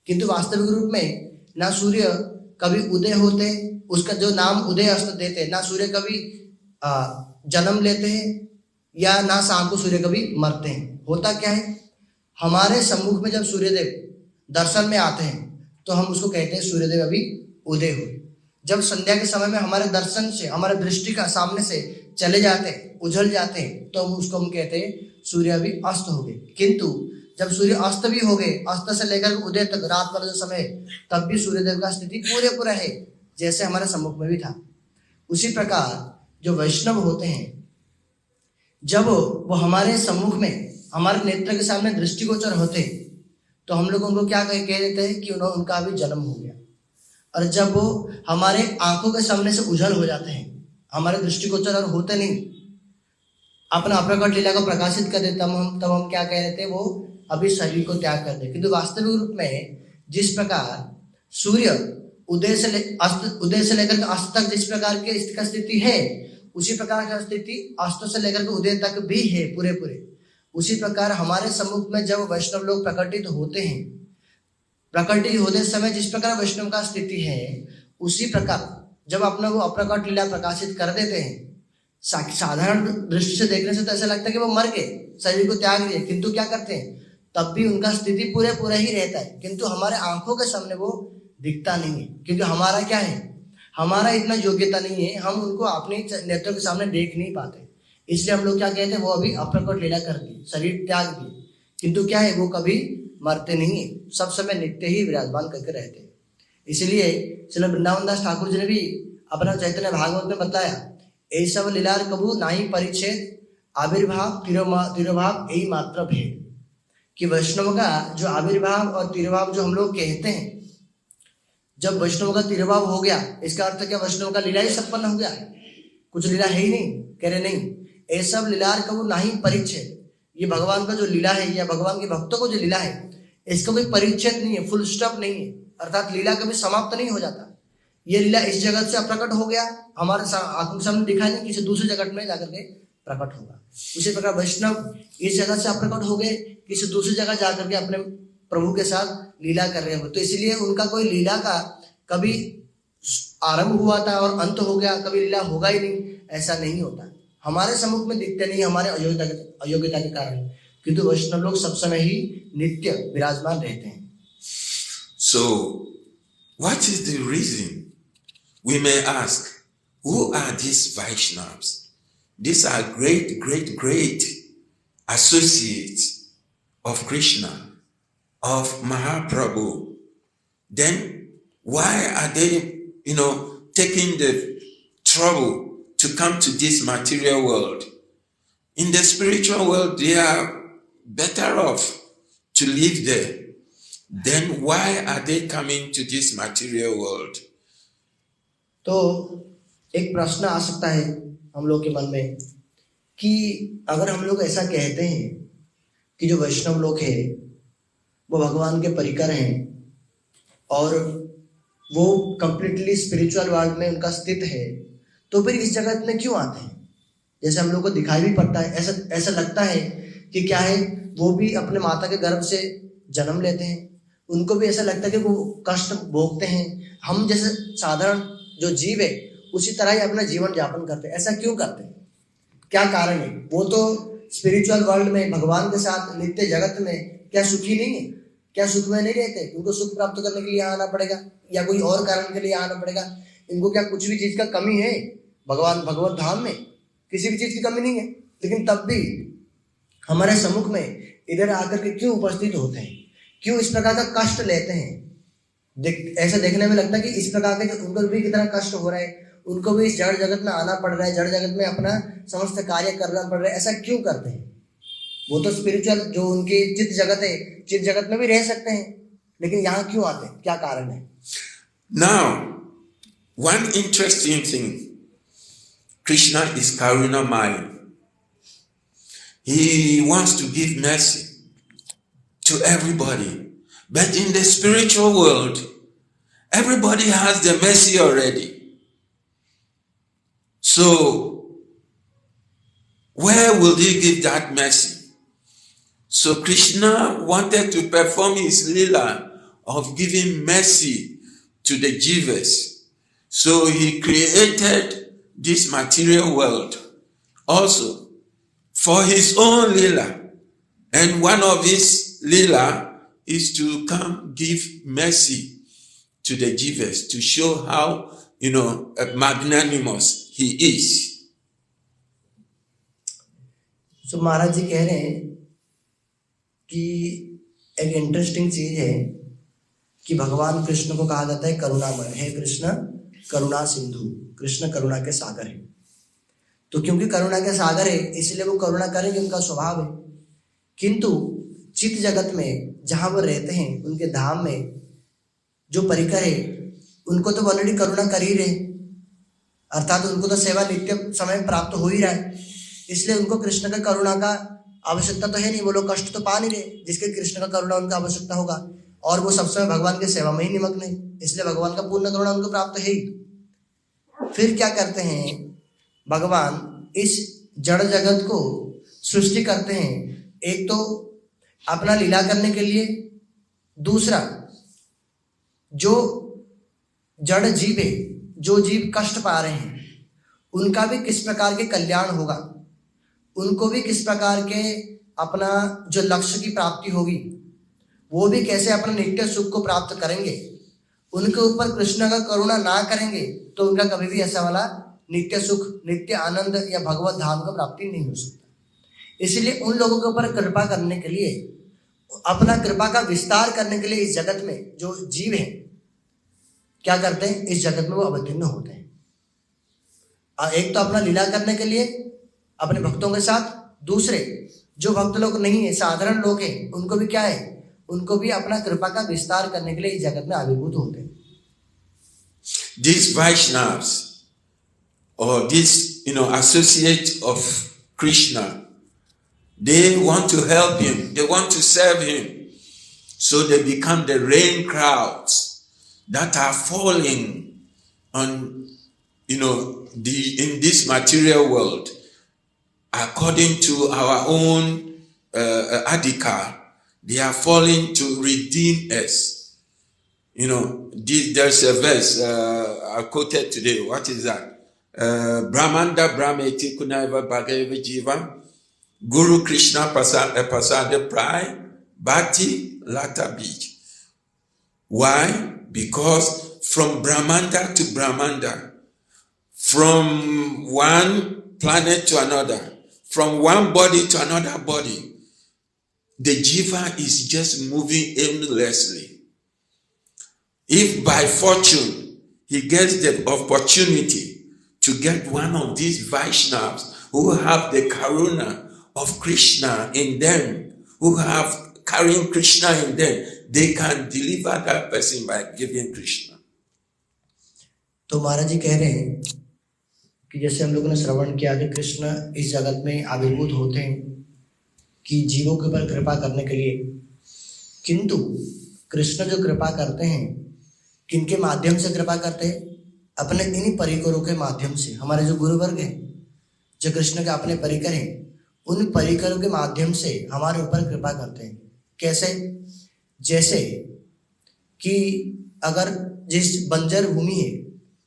किंतु वास्तविक रूप में ना सूर्य कभी उदय होते, उसका जो नाम उदय अस्त देते, ना सूर्य कभी जन्म लेते हैं या ना शाम को सूर्य कभी मरते हैं। होता क्या है, हमारे सम्मुख में जब सूर्यदेव दर्शन में आते हैं तो हम उसको कहते हैं सूर्यदेव अभी उदय हुए। जब संध्या के समय में हमारे दर्शन से, हमारे दृष्टि का सामने से चले जाते हैं, उझल जाते हैं, तो हम कहते हैं सूर्य अभी अस्त हो गए। किंतु जब सूर्य अस्त भी हो गए, अस्त से लेकर उदय तक रात वाला जो समय, तब भी सूर्यदेव का स्थिति पूरा है जैसे हमारे सम्मुख में भी था। उसी प्रकार जो वैष्णव होते हैं, जब वो हमारे सम्मुख में, हमारे नेत्र के सामने दृष्टिगोचर होते हैं, तो हम लोग उनको क्या कह देते हैं कि उनका अभी जन्म हो गया। और जब वो हमारे आंखों के सामने से उजल हो जाते हैं, हमारे दृष्टिगोचर और होते नहीं, अपना अप्रकट लीला को प्रकाशित कर देते, तब हम क्या कह देते हैं, वो अभी शरीर को त्याग कर दे। किंतु वास्तविक रूप में जिस प्रकार सूर्य उदय से लेकर के अस्त तक जिस प्रकार की स्थिति है, उसी प्रकार की स्थिति अस्त से लेकर के उदय तक भी है पूरे। उसी प्रकार हमारे सम्मुख में जब वैष्णव लोग प्रकटित होते हैं, प्रकटित होते समय जिस प्रकार वैष्णव का स्थिति है, उसी प्रकार जब अपना वो अप्रकट लीला प्रकाशित कर देते हैं, साधारण दृष्टि से देखने से तो ऐसा लगता है कि वो मर गए, शरीर को त्याग दिए, किंतु क्या करते हैं, तब भी उनका स्थिति पूरा ही रहता है। किंतु हमारे आंखों के सामने वो दिखता नहीं है, क्योंकि हमारा क्या है, हमारा इतना योग्यता नहीं है, हम उनको अपने नेत्रों के सामने देख नहीं पाते। इसलिए हम लोग क्या कहते हैं, वो अभी अप्रकट लीला कर दी, शरीर त्याग दिए, किंतु क्या है, वो कभी मरते नहीं है, सब समय नित्य ही विराजमान करके रहते हैं। इसलिए श्रील वृंदावन दास ठाकुर जी ने भी अपना चैतन्य भागवत में बताया, ये सब लीलार कबू नाही परिच्छेद, आविर्भाव तिरोभाव यही मात्र भेद। कि वैष्णव का जो आविर्भाव और तिरोभाव जो हम लोग कहते हैं, जब वैष्णव का तिरोभाव हो गया, इसका अर्थ क्या, वैष्णव का लीला ही संपन्न हो गया, कुछ लीला है ही नहीं। कह रहे नहीं, ये सब लीलार कबू नाही परिच्छेद, ये भगवान का जो लीला है या भगवान के भक्तों को जो लीला है, इसका कोई परिच्छेद नहीं है, फुल स्टॉप नहीं है, अर्थात लीला कभी समाप्त नहीं हो जाता। ये लीला इस जगत से अप्रकट हो गया, हमारे आंखों के सामने दिखाई नहीं, किसी दूसरे जगत में जाकर के प्रकट होगा। उसी प्रकार वैष्णव इस जगत से अप्रकट हो गए, किसी दूसरी जगह जाकर के अपने प्रभु के साथ लीला कर रहे हो, तो इसलिए उनका कोई लीला का कभी आरंभ हुआ था और अंत हो गया, कभी लीला होगा ही नहीं, ऐसा नहीं होता। हमारे सम्मुख में दिखते नहीं, हमारे अयोग्यता के कारण, किंतु वैष्णव लोग सब समय ही नित्य विराजमान रहते हैं। So, what is the reason? We may ask, who are these Vaishnavas? These are great associates of Krishna, of Mahaprabhu. Then why are they, taking the trouble to come to this material world? In the spiritual world, they are better off to live there. Then why are they coming to this material world? तो एक प्रश्न आ सकता है हम लोग के मन में कि अगर हम लोग ऐसा कहते हैं कि जो वैष्णव लोग हैं वो भगवान के परिकर हैं और वो कंप्लीटली स्पिरिचुअल वर्ल्ड में उनका स्थित है, तो फिर इस जगत में क्यों आते हैं? जैसे हम लोग को दिखाई भी पड़ता है, ऐसा लगता है कि क्या है, वो भी अपने माता के गर्भ से जन्म लेते हैं, उनको भी ऐसा लगता है कि वो कष्ट भोगते हैं, हम जैसे साधारण जो जीव है उसी तरह ही अपना जीवन यापन करते हैं। ऐसा क्यों करते हैं, क्या कारण है? वो तो स्पिरिचुअल वर्ल्ड में भगवान के साथ नित्य जगत में क्या सुखी नहीं है? क्या सुख में नहीं रहते? उनको सुख प्राप्त करने के लिए आना पड़ेगा या कोई और कारण के लिए आना पड़ेगा? इनको क्या कुछ भी चीज का कमी है? भगवत धाम में किसी भी चीज की कमी नहीं है, लेकिन तब भी हमारे सम्मुख में इधर आकर के क्यों उपस्थित होते हैं, क्यों इस प्रकार का कष्ट लेते हैं? ऐसा देखने में लगता है कि इस प्रकार के उनको भी कितना कष्ट हो रहा है, उनको भी इस जड़ जगत में आना पड़ रहा है, जड़ जगत में अपना समस्त कार्य करना पड़ रहा है। ऐसा क्यों करते हैं? वो तो स्पिरिचुअल जो उनकी चित्त जगत है, चित्त जगत में भी रह सकते हैं, लेकिन यहाँ क्यों आते हैं? क्या कारण है? Now, one interesting thing, Krishna is Karunamaya. He wants to give mercy to everybody. But in the spiritual world, everybody has the mercy already. So, where will he give that mercy? So Krishna wanted to perform his lila of giving mercy to the jivas. So he created this material world also for his own lila. And one of his lila is to come give mercy to the jivas, to show how, magnanimous he is. So महाराज जी कह रहे हैं कि एक interesting चीज है कि भगवान कृष्ण को कहा जाता है करुणामय। हे कृष्ण करुणा सिंधु, कृष्ण करुणा के सागर है। तो क्योंकि करुणा के सागर है इसलिए वो करुणा करेंगे, उनका स्वभाव है। किंतु चित्त जगत में जहां वो रहते हैं, उनके धाम में जो परिकर है, उनको तो ऑलरेडी करुणा कर ही रहे, अर्थात उनको तो सेवा नित्य समय प्राप्त हो ही रहा है। इसलिए उनको कृष्ण का करुणा का आवश्यकता तो है नहीं, वो लोग कष्ट तो पा नहीं रहे जिसके कृष्ण का करुणा उनका आवश्यकता होगा। और वो सब समय भगवान की सेवा में ही निमग्न है, इसलिए भगवान का पूर्ण करुणा उनको प्राप्त है ही। फिर क्या करते हैं भगवान, इस जड़ जगत को सृष्टि करते हैं, एक तो अपना लीला करने के लिए, दूसरा जो जड़ जीव है, जो जीव कष्ट पा रहे हैं, उनका भी किस प्रकार के कल्याण होगा, उनको भी किस प्रकार के अपना जो लक्ष्य की प्राप्ति होगी, वो भी कैसे अपना नित्य सुख को प्राप्त करेंगे। उनके ऊपर कृष्ण का करुणा ना करेंगे तो उनका कभी भी ऐसा वाला नित्य सुख, नित्य आनंद या भगवत धाम का प्राप्ति नहीं हो सकता। इसलिए उन लोगों के ऊपर कृपा करने के लिए, अपना कृपा का विस्तार करने के लिए इस जगत में जो जीव हैं क्या करते हैं, इस जगत में वो अवतीर्ण होते हैं। एक तो अपना लीला करने के लिए अपने भक्तों के साथ, दूसरे जो भक्त लोग नहीं है, साधारण लोग हैं, उनको भी क्या है, उनको भी अपना कृपा का विस्तार करने के लिए इस जगत में आविर्भूत होते हैं। These Vaishnavas or these associates of Krishna, they want to help him, they want to serve him, so they become the rain clouds that are falling on in this material world according to our own adhikar. They are falling to redeem us. There's a verse I quoted today. What is that? Brahmanda Brahmeti Kunaiva Bhagava Jiva Guru Krishna Pasada Prai Bhati Lata Beach. Why? Because from Brahmanda to Brahmanda, from one planet to another, from one body to another body, the jiva is just moving aimlessly. If by fortune he gets the opportunity to get one of these Vaishnavas who have the karuna of Krishna in them, who have carrying Krishna in them, they can deliver that person by giving Krishna. तो महाराज जी कह रहे हैं कि जैसे हम लोगों ने श्रवण किया कि कृष्ण इस जगत में आविर्भूत होते हैं कि जीवों के ऊपर कृपा करने के लिए, किंतु कृष्ण जो कृपा करते हैं किनके माध्यम से कृपा करते हैं, अपने इन्हीं परिकरों के माध्यम से। हमारे जो गुरु वर्ग हैं, जो कृष्ण के अपने परिकर हैं, उन परिकरों के माध्यम से हमारे ऊपर कृपा करते हैं। कैसे? जैसे कि अगर जिस बंजर भूमि है,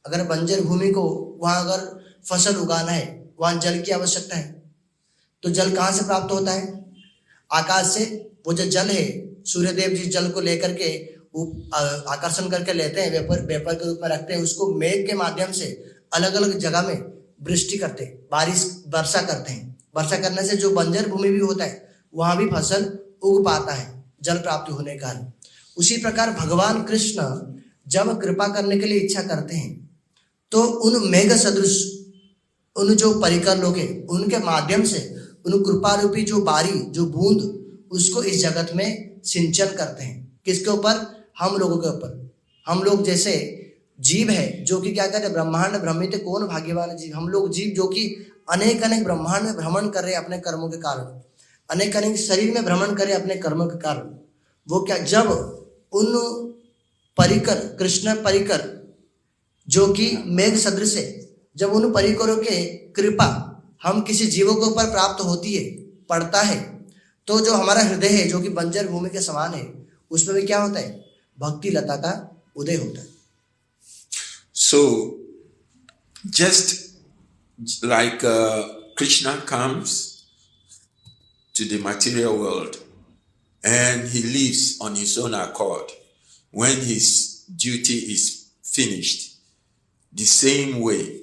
अगर बंजर भूमि को वहां अगर फसल उगाना है, वहां जल की आवश्यकता है, तो जल कहाँ से प्राप्त होता है? आकाश से। वो जो जल है, सूर्यदेव जी जल को लेकर के आकर्षण करके लेते हैं, वेपर के रूप में रखते हैं, उसको मेघ के माध्यम से अलग अलग जगह में वृष्टि करते हैं, वर्षा करते हैं। वर्षा करने से जो बंजर भूमि भी होता है वहां भी फसल उग पाता है जल प्राप्ति होने के कारण। उसी प्रकार भगवान कृष्ण जब कृपा करने के लिए इच्छा करते हैं तो उन मेघ सदृश, उन जो परिकर लोग हैं, उनके माध्यम से उन कृपा रूपी जो बारी, जो बूंद, उसको इस जगत में सिंचन करते हैं। किसके ऊपर? हम लोगों के ऊपर। हम लोग जैसे जीव है जो कि क्या कहते हैं, ब्रह्मांड भ्रमित कौन भाग्यवान जीव। हम लोग जीव जो कि अनेक अनेक ब्रह्मांड में भ्रमण कर रहे हैं अपने कर्मों के कारण, अनेक अनेक शरीर में भ्रमण कर रहे हैं अपने कर्मों के कारण। वो क्या, जब उन परिकर, कृष्ण परिकर जो कि मेघ सदृश है, जब उन परिकरों के कृपा हम किसी जीवों के ऊपर प्राप्त होती है, पड़ता है, तो जो हमारा हृदय है जो कि बंजर भूमि के समान है, उसमें भी क्या होता है? भक्ति लता का उदय होता है। So, just like Krishna comes to the material world and he lives on his own accord when his duty is finished, the same way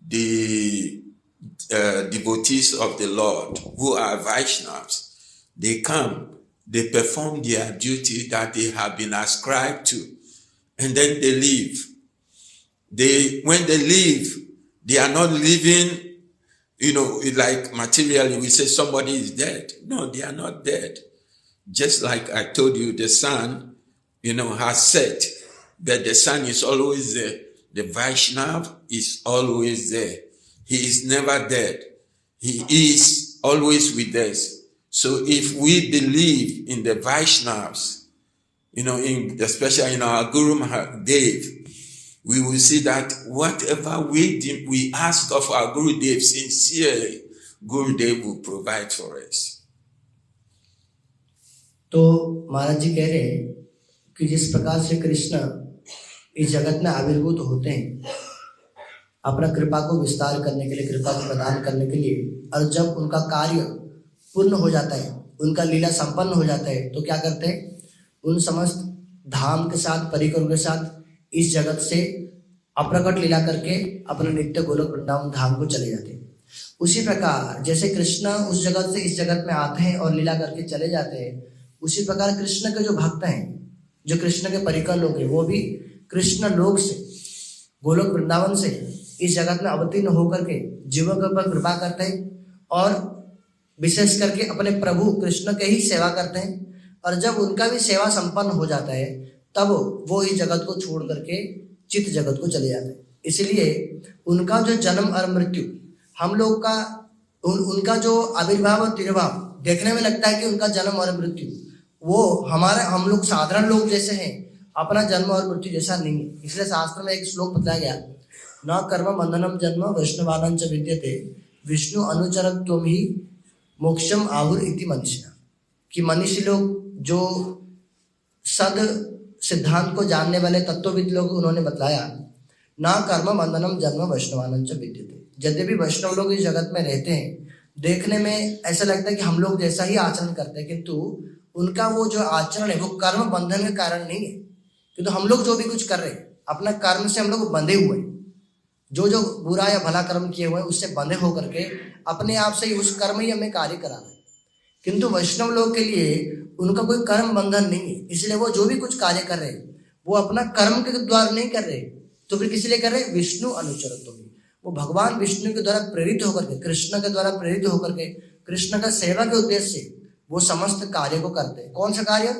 the devotees of the Lord who are Vaishnavas, they come, they perform their duty that they have been ascribed to, and then they leave. When they leave, they are not living, like materially, we say somebody is dead. No, they are not dead. Just like I told you, the sun, has set, but the sun is always there. The Vaishnav is always there. He is never dead. He is always with us. So if we believe in the Vaishnavas, especially in our Guru Mahadev, we will see that whatever we ask of our Gurudev sincerely, Gurudev will provide for us. तो महाराज जी कह रहे हैं कि जिस प्रकार से कृष्ण इस जगत में आविर्भूत होते हैं अपना कृपा को विस्तार करने के लिए, कृपा को प्रदान करने के लिए, और जब उनका कार्य पूर्ण हो जाता है, उनका लीला संपन्न हो जाता है, तो क्या करते हैं? उन समस्त धाम के साथ, परिकरों के साथ इस जगत से अप्रकट लीला करके अपने नित्य गोलोक वृंदावन धाम को चले जाते हैं। उसी प्रकार जैसे कृष्ण उस जगत से इस जगत में आते हैं और लीला करके चले जाते हैं, उसी प्रकार कृष्ण के जो भक्त हैं, जो कृष्ण के परिकर लोग हैं, वो भी कृष्ण लोक से, गोलोक वृंदावन से इस जगत में अवतीर्ण होकर के जीवों के ऊपर कृपा करते हैं और विशेष करके अपने प्रभु कृष्ण के ही सेवा करते हैं। और जब उनका भी सेवा संपन्न हो जाता है, तब वो इस जगत को छोड़ करके चित्त जगत को चले जाते हैं। इसलिए उनका जो जन्म और मृत्यु, हम लोग का उनका जो आविर्भाव और तिरुभाव देखने में लगता है कि उनका जन्म और मृत्यु, वो हम लोग साधारण लोग जैसे हैं, अपना जन्म और मृत्यु जैसा नहीं है। इसलिए शास्त्र में एक श्लोक बताया गया, न कर्म बंधनम जन्म वैष्णवानां च विद्यते विष्णु अनुचरत्वं ही मोक्षम आहुर इति मनीषिणा, कि मनीषी लोग जो सद सिद्धांत को जानने वाले तत्वविद लोग, उन्होंने बतलाया, ना कर्म बंधनम जन्म वैष्णवानां च विद्यते। यद्यपि वैष्णव लोग इस जगत में रहते हैं, देखने में ऐसा लगता है कि हम लोग जैसा ही आचरण करते हैं, किंतु उनका वो जो आचरण है वो कर्म बंधन के कारण नहीं है। किंतु हम लोग जो भी कुछ कर रहे हैं, अपना कर्म से हम लोग बंधे हुए हैं, जो बुरा या भला कर्म किए हुए हैं उससे बंधे होकर के अपने आप से ही उस कर्म ही हमें कार्य करा रहे हैं। किंतु वैष्णव लोग के लिए उनका कोई कर्म बंधन नहीं है, इसलिए वो जो भी कुछ कार्य कर रहे हैं वो अपना कर्म के द्वारा नहीं कर रहे, तो फिर किस लिए कर रहे? विष्णु अनुचरत्वं, वो भगवान विष्णु के द्वारा प्रेरित होकर के, कृष्ण के द्वारा प्रेरित होकर के, कृष्ण का सेवा के उद्देश्य से वो समस्त कार्य को करते हैं। कौन सा कार्य?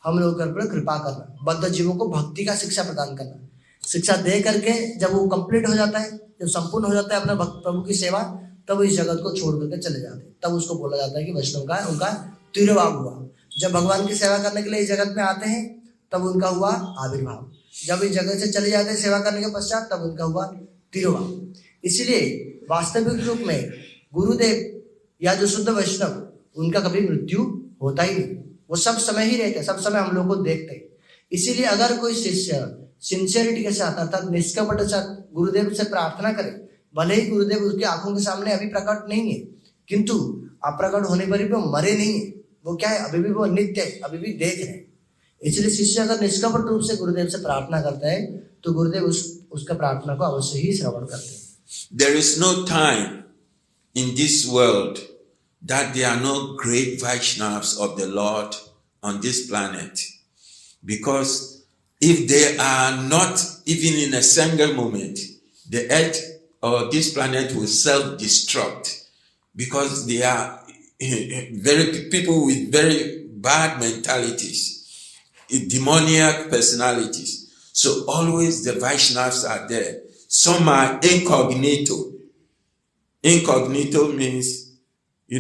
हम लोगों पर कृपा करना, बद्ध जीवों को भक्ति का शिक्षा प्रदान करना। शिक्षा दे करके जब वो कंप्लीट हो जाता है, जब संपूर्ण हो जाता है अपना प्रभु की सेवा, तब इस जगत को छोड़ करके चले जाते हैं। तब उसको बोला जाता है कि वैष्णव का उनका तिरुभाव हुआ। जब भगवान की सेवा करने के लिए इस जगत में आते हैं, तब उनका हुआ आविर्भाव। जब इस जगत से चले जाते हैं सेवा करने के पश्चात, तब उनका हुआ तिरुभाव। इसीलिए वास्तविक रूप में गुरुदेव या जो शुद्ध वैष्णव, उनका कभी मृत्यु होता ही नहीं, वो सब समय ही रहते हैं, सब समय हम लोग को देखते हैं। इसीलिए अगर कोई शिष्य सिंसियरिटी के साथ अर्थात निष्कपट के साथ गुरुदेव से प्रार्थना करे, भले ही गुरुदेव उसकी आंखों के सामने अभी प्रकट नहीं है, किंतु अप्रकट होने पर भी वो मरे नहीं है, वो क्या है, अभी भी वो नित्य है, अभी भी देख रहे हैं। इसलिए शिष्य अगर निष्कपट रूप से गुरुदेव से प्रार्थना करता है, तो गुरुदेव उसका प्रार्थना को अवश्य ही श्रवण करते हैं। There is no time in this world that there are no great Vaishnavas of the Lord on this planet. Because if they are not even in a single moment, the earth or this planet will self-destruct, because they are people with very bad mentalities, demoniac personalities. So always the Vaishnavas are there. Some are incognito. Incognito means, we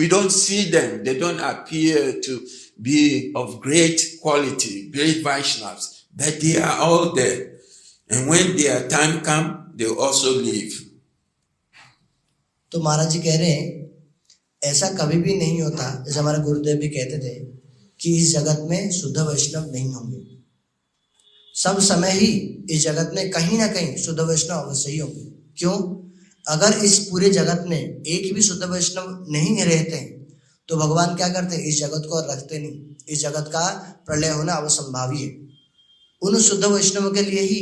don't see them. They don't appear to be of great quality, great Vaishnavas, but they are all there. And when their time come, they also leave. तो महाराज जी कह रहे हैं ऐसा कभी भी नहीं होता, जैसे हमारे गुरुदेव भी कहते थे कि इस जगत में शुद्ध वैष्णव नहीं होंगे। सब समय ही इस जगत में कहीं ना कहीं शुद्ध वैष्णव अवश्य ही होंगे। क्यों? अगर इस पूरे जगत में एक भी शुद्ध वैष्णव नहीं रहते तो भगवान क्या करते? इस जगत को रखते नहीं। इस जगत का प्रलय होना अवसंभावी है। उन शुद्ध वैष्णवों के लिए ही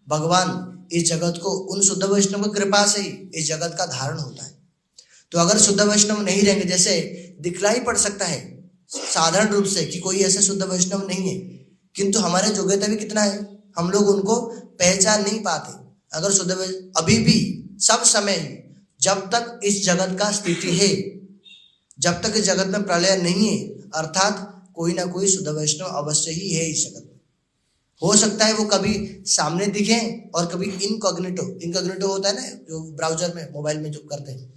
भगवान इस जगत को, उन शुद्ध वैष्णव की कृपा से ही इस जगत का धारण होता है। तो अगर शुद्ध वैष्णव नहीं रहेंगे, जैसे दिखलाई पड़ सकता है साधारण रूप से कि कोई ऐसे शुद्ध वैष्णव नहीं है, किंतु हमारे योग्यता भी कितना है, हम लोग उनको पहचान नहीं पाते। अगर शुद्ध अभी भी सब समय जब तक इस जगत का स्थिति है, जब तक इस जगत में प्रलय नहीं है, अर्थात कोई ना कोई शुद्ध वैष्णव अवश्य ही है इस जगत में। हो सकता है वो कभी सामने दिखे और कभी इनकॉग्निटो होता है ना, जो ब्राउजर में मोबाइल में जो करते हैं,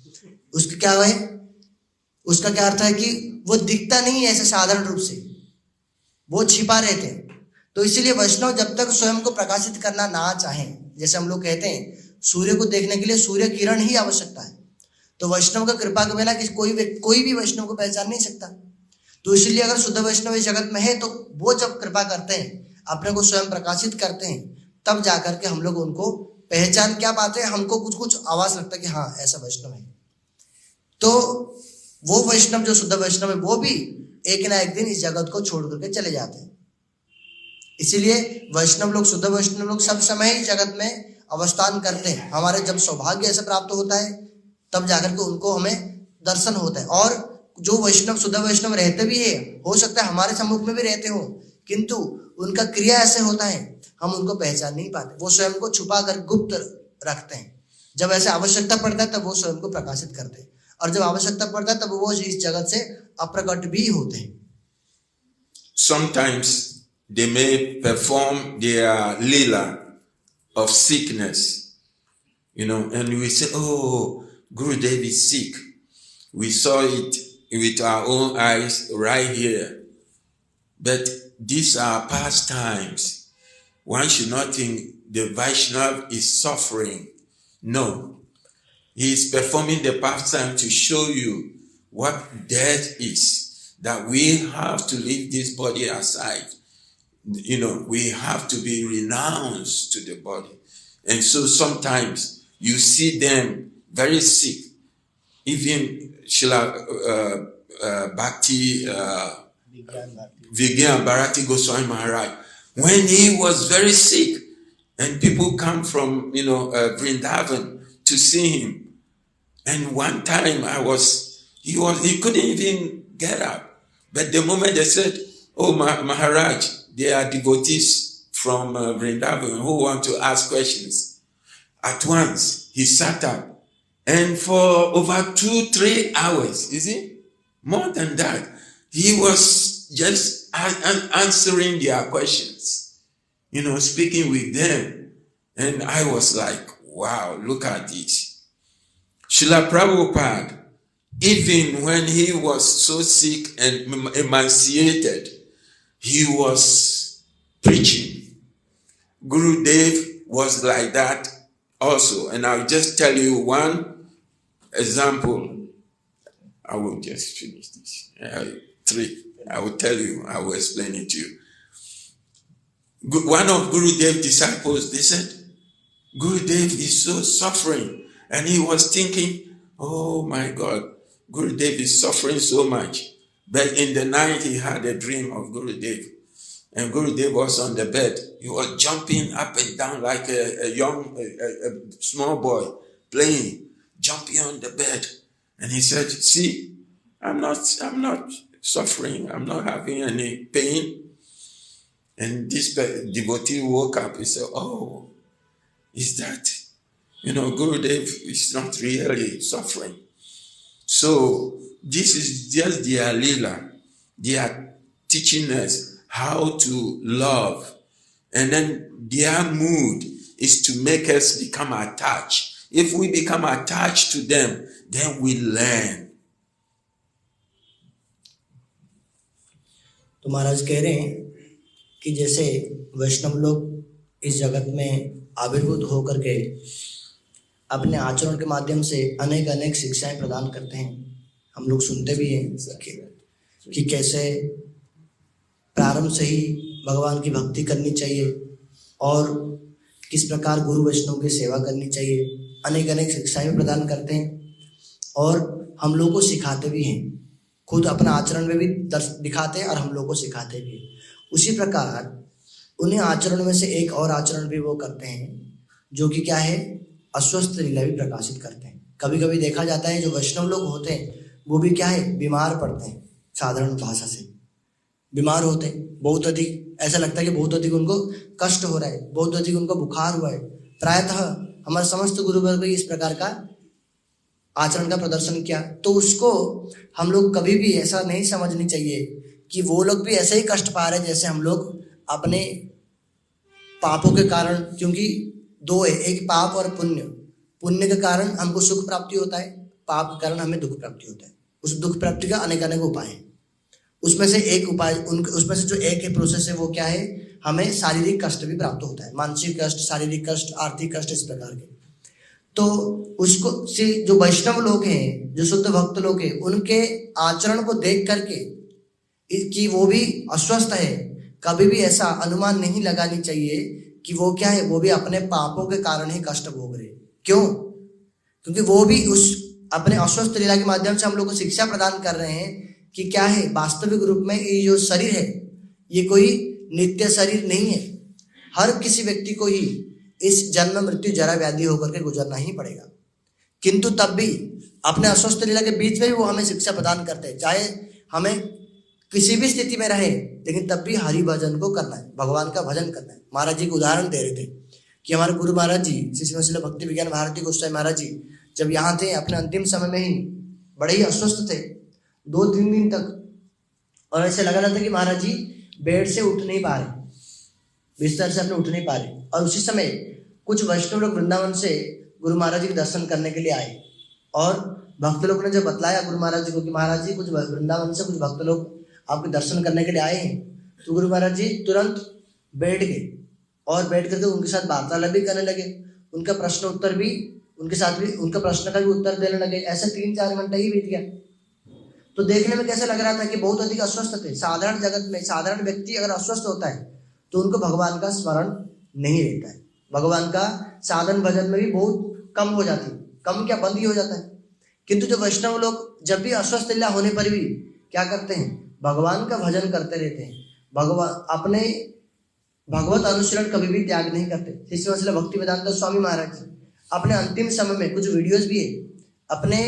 उसका क्या है, उसका क्या अर्थ है कि वो दिखता नहीं है ऐसे साधारण रूप से, वो छिपा रहते हैं। तो इसीलिए वैष्णव जब तक स्वयं को प्रकाशित करना ना चाहें, जैसे हम लोग कहते हैं सूर्य को देखने के लिए सूर्य किरण ही आवश्यकता है, तो वैष्णव का कृपा के बिना कोई भी वैष्णव को पहचान नहीं सकता। तो इसलिए अगर शुद्ध वैष्णव इस जगत में है तो वो जब कृपा करते हैं, अपने को स्वयं प्रकाशित करते हैं, तब जाकर के हम लोग उनको पहचान क्या पाते हैं, हमको कुछ आवाज लगता है कि हाँ ऐसा वैष्णव है। तो वो वैष्णव जो शुद्ध वैष्णव है वो भी एक ना एक दिन इस जगत को छोड़ करके चले जाते हैं। इसीलिए वैष्णव लोग, शुद्ध वैष्णव लोग सब समय ही जगत में अवस्थान करते हैं। हमारे जब सौभाग्य ऐसे प्राप्त होता है तब जाकर के उनको हमें दर्शन होता है। और जो वैष्णव, शुद्ध वैष्णव रहते भी है, हो सकता है हमारे सम्मुख में भी रहते हो, किंतु उनका क्रिया ऐसे होता है हम उनको पहचान नहीं पाते। वो स्वयं को छुपा कर गुप्त रखते हैं। जब ऐसे आवश्यकता पड़ता है तब वो स्वयं को प्रकाशित करते हैं, और जब आवश्यकता पड़ता है तब वो इस जगत से अप्रकट भी होते हैं। Sometimes they may perform their lila of sickness, and we say, oh, Gurudev is sick. We saw it with our own eyes right here. But these are past times. One should not think the Vaishnav is suffering. No. He is performing the pastime to show you what death is, that we have to leave this body aside. We have to be renounced to the body. And so sometimes you see them very sick. Even Srila Bhakti Vigyan Bharati Goswami Maharaj, when he was very sick, and people come from Vrindavan to see him. And one time he couldn't even get up. But the moment they said, oh, Maharaj, they are devotees from Vrindavan who want to ask questions. At once, he sat up. And for over 2-3 hours, more than that, he was just answering their questions, speaking with them. And I was like, wow, look at this. Srila Prabhupada, even when he was so sick and emaciated, he was preaching. Gurudev was like that also. And I'll just tell you one example. I will just finish this. 3. I will tell you. I will explain it to you. One of Gurudev's disciples, they said, Gurudev is so suffering. And he was thinking, oh my God, Gurudev is suffering so much. But in the night, he had a dream of Gurudev. And Gurudev was on the bed. He was jumping up and down like a small boy, playing, jumping on the bed. And he said, see, I'm not suffering. I'm not having any pain. And this devotee woke up. He said, oh, is that? Gurudev is not really suffering. So this is just their lila. They are teaching us how to love. And then their mood is to make us become attached. If we become attached to them, then we learn. तो महाराज कह रहे हैं कि जैसे वैष्णव लोग इस जगत में आविर्भूत होकर के अपने आचरण के माध्यम से अनेक अनेक शिक्षाएं प्रदान करते हैं। हम लोग सुनते भी हैं कि कैसे प्रारंभ से ही भगवान की भक्ति करनी चाहिए और किस प्रकार गुरु वैष्णव की सेवा करनी चाहिए। अनेक अनेक शिक्षाएं प्रदान करते हैं और हम लोग को सिखाते भी हैं। खुद अपना आचरण में भी दिखाते हैं और हम लोग को सिखाते भी हैं। उसी प्रकार उन्हीं आचरण में से एक और आचरण भी वो करते हैं जो कि क्या है, अस्वस्थ लीला भी प्रकाशित करते हैं। कभी कभी देखा जाता है जो वैष्णव लोग होते हैं वो भी क्या है, बीमार पड़ते हैं। साधारण भाषा से बीमार होते हैं, बहुत अधिक ऐसा लगता है कि बहुत अधिक उनको कष्ट हो रहा है, बहुत अधिक उनको बुखार हुआ है। प्रायतः हमारे समस्त गुरुवर्ग ने इस प्रकार का आचरण का प्रदर्शन किया, तो उसको हम लोग कभी भी ऐसा नहीं समझनी चाहिए कि वो लोग भी ऐसे ही कष्ट पा रहे हैं जैसे हम लोग अपने पापों के कारण। क्योंकि दो है, एक पाप और पुण्य। पुण्य के कारण हमको सुख प्राप्ति होता है, पाप के कारण हमें दुख प्राप्ति होता है। उस दुख प्राप्ति का अनेक अनेक उपाय है। उसमें से एक उपाय उसमें से जो एक है प्रोसेस है वो क्या है, हमें शारीरिक कष्ट भी प्राप्त होता है। मानसिक कष्ट, शारीरिक कष्ट, आर्थिक कष्ट, इस प्रकार के। तो उसको से जो वैष्णव लोग हैं, जो शुद्ध भक्त लोग हैं, उनके आचरण को देख करके कि वो भी अस्वस्थ है, कभी भी ऐसा अनुमान नहीं लगानी चाहिए कि वो क्या है, वो भी अपने पापों के कारण ही कष्ट भोग रहे। क्यों? क्योंकि वो भी उस अपने अस्वस्थ लीला के माध्यम से हम लोग को शिक्षा प्रदान कर रहे हैं कि क्या है, वास्तविक रूप में ये जो शरीर है ये कोई नित्य शरीर नहीं है। हर किसी व्यक्ति को ही इस जन्म मृत्यु जरा व्याधि होकर के गुजरना ही पड़ेगा। किंतु तब भी अपने अस्वस्थ लीला के बीच में भी वो हमें शिक्षा प्रदान करते हैं। चाहे हमें किसी भी स्थिति में रहे, लेकिन तब भी हरि भजन को करना है, भगवान का भजन करना है। महाराज जी को उदाहरण दे रहे थे कि हमारे गुरु महाराज जी श्री श्रील भक्ति विज्ञान भारती गोस्वामी महाराज जी जब यहाँ थे, अपने अंतिम समय में ही बड़े ही अस्वस्थ थे 2-3 दिन तक, और ऐसे लगा रहा था कि महाराज जी बेड से उठ नहीं पा रहे, बिस्तर से अपने उठ नहीं पा रहे। और उसी समय कुछ वैष्णव लोग वृंदावन से गुरु महाराज जी के दर्शन करने के लिए आए, और भक्त लोग ने जब बतलाया गुरु महाराज जी को कि महाराज जी कुछ वृंदावन से कुछ भक्त लोग आपके दर्शन करने के लिए आए हैं, तो गुरु महाराज जी तुरंत बैठ गए और बैठ करके उनके साथ वार्तालाप भी करने लगे। उनका प्रश्न उत्तर भी उनके साथ भी, उनका प्रश्न का भी उत्तर देने लगे। ऐसे 3-4 घंटा ही बीत गया। तो देखने में कैसे लग रहा था कि बहुत अधिक अस्वस्थ थे। साधारण जगत में साधारण व्यक्ति अगर अस्वस्थ होता है तो उनको भगवान का स्मरण नहीं रहता है, भगवान का साधन भजन में भी बहुत कम हो जाती है, कम क्या बंद ही हो जाता है। किंतु जो वैष्णव लोग जब भी अस्वस्थ लीला होने पर भी क्या करते हैं, भगवान का भजन करते रहते हैं। भगवान अपने भगवत अनुशीलन कभी भी त्याग नहीं करते। श्री भक्ति वेदांत स्वामी महाराज जी अपने अंतिम समय में कुछ वीडियोस भी है, अपने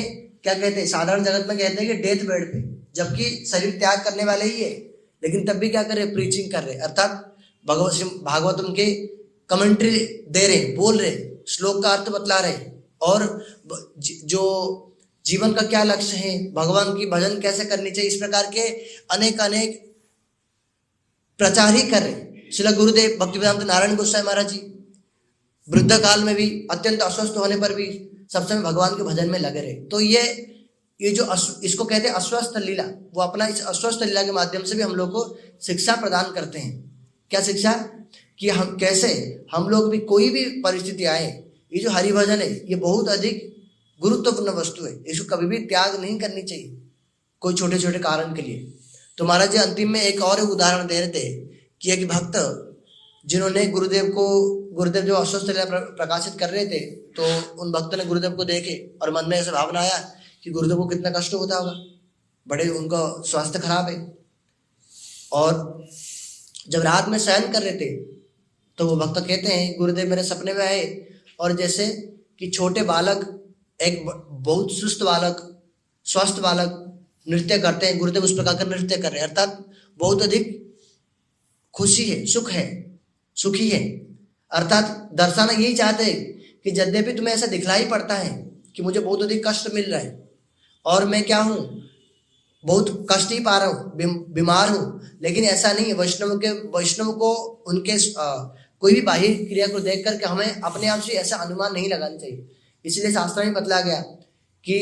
क्या कहते हैं, साधारण जगत में कहते हैं कि डेथ बेड पे, जबकि शरीर त्याग करने वाले ही है, लेकिन तब भी क्या कर रहे, प्रीचिंग कर रहे, अर्थात भागवतम के कमेंट्री दे रहे, बोल रहे, श्लोक का अर्थ बतला रहे, और जो जीवन का क्या लक्ष्य है, भगवान की भजन कैसे करनी चाहिए, इस प्रकार के अनेक अनेक प्रचार ही कर रहे। श्रील गुरुदेव भक्ति वेदांत नारायण गोस्वामी महाराज जी वृद्ध काल में भी अत्यंत अस्वस्थ होने पर भी सब समय भगवान के भजन में लगे रहे। तो ये जो इसको कहते हैं अस्वस्थ लीला, वो अपना इस अस्वस्थ लीला के माध्यम से भी हम लोग को शिक्षा प्रदान करते हैं। क्या शिक्षा? कि हम कैसे हम लोग भी कोई भी परिस्थिति आए, ये जो हरि भजन है ये बहुत अधिक गुरुत्वपूर्ण वस्तु है, इसको कभी भी त्याग नहीं करनी चाहिए कोई छोटे छोटे कारण के लिए। तो महाराज जी अंतिम में एक और उदाहरण दे रहे थे कि एक भक्त जिन्होंने गुरुदेव जो अस्वस्थ लीला प्रकाशित कर रहे थे, तो उन भक्त ने गुरुदेव को देखे और मन में ऐसा भावना आया कि गुरुदेव को कितना कष्ट होता होगा, बड़े उनका स्वास्थ्य खराब है। और जब रात में शयन कर रहे थे तो वो भक्त कहते हैं गुरुदेव मेरे सपने में आए, और जैसे कि छोटे बालक, एक बहुत सुस्त बालक, स्वस्थ बालक नृत्य करते हैं, गुरुदेव उस प्रकार का नृत्य कर रहे हैं, अर्थात बहुत अधिक खुशी है, सुख है, सुखी है। अर्थात दर्शाना यही चाहते हैं कि यद्यपि तुम्हें ऐसा दिखलाई पड़ता है कि मुझे बहुत अधिक कष्ट मिल रहा है और मैं क्या हूँ, बहुत कष्ट ही पा रहा हूँ, बीमार हूँ, लेकिन ऐसा नहीं है। वैष्णव को उनके कोई भी बाह्य क्रिया को देख करके हमें अपने आप से ऐसा अनुमान नहीं लगाना चाहिए। इसलिए शास्त्र में बतला गया कि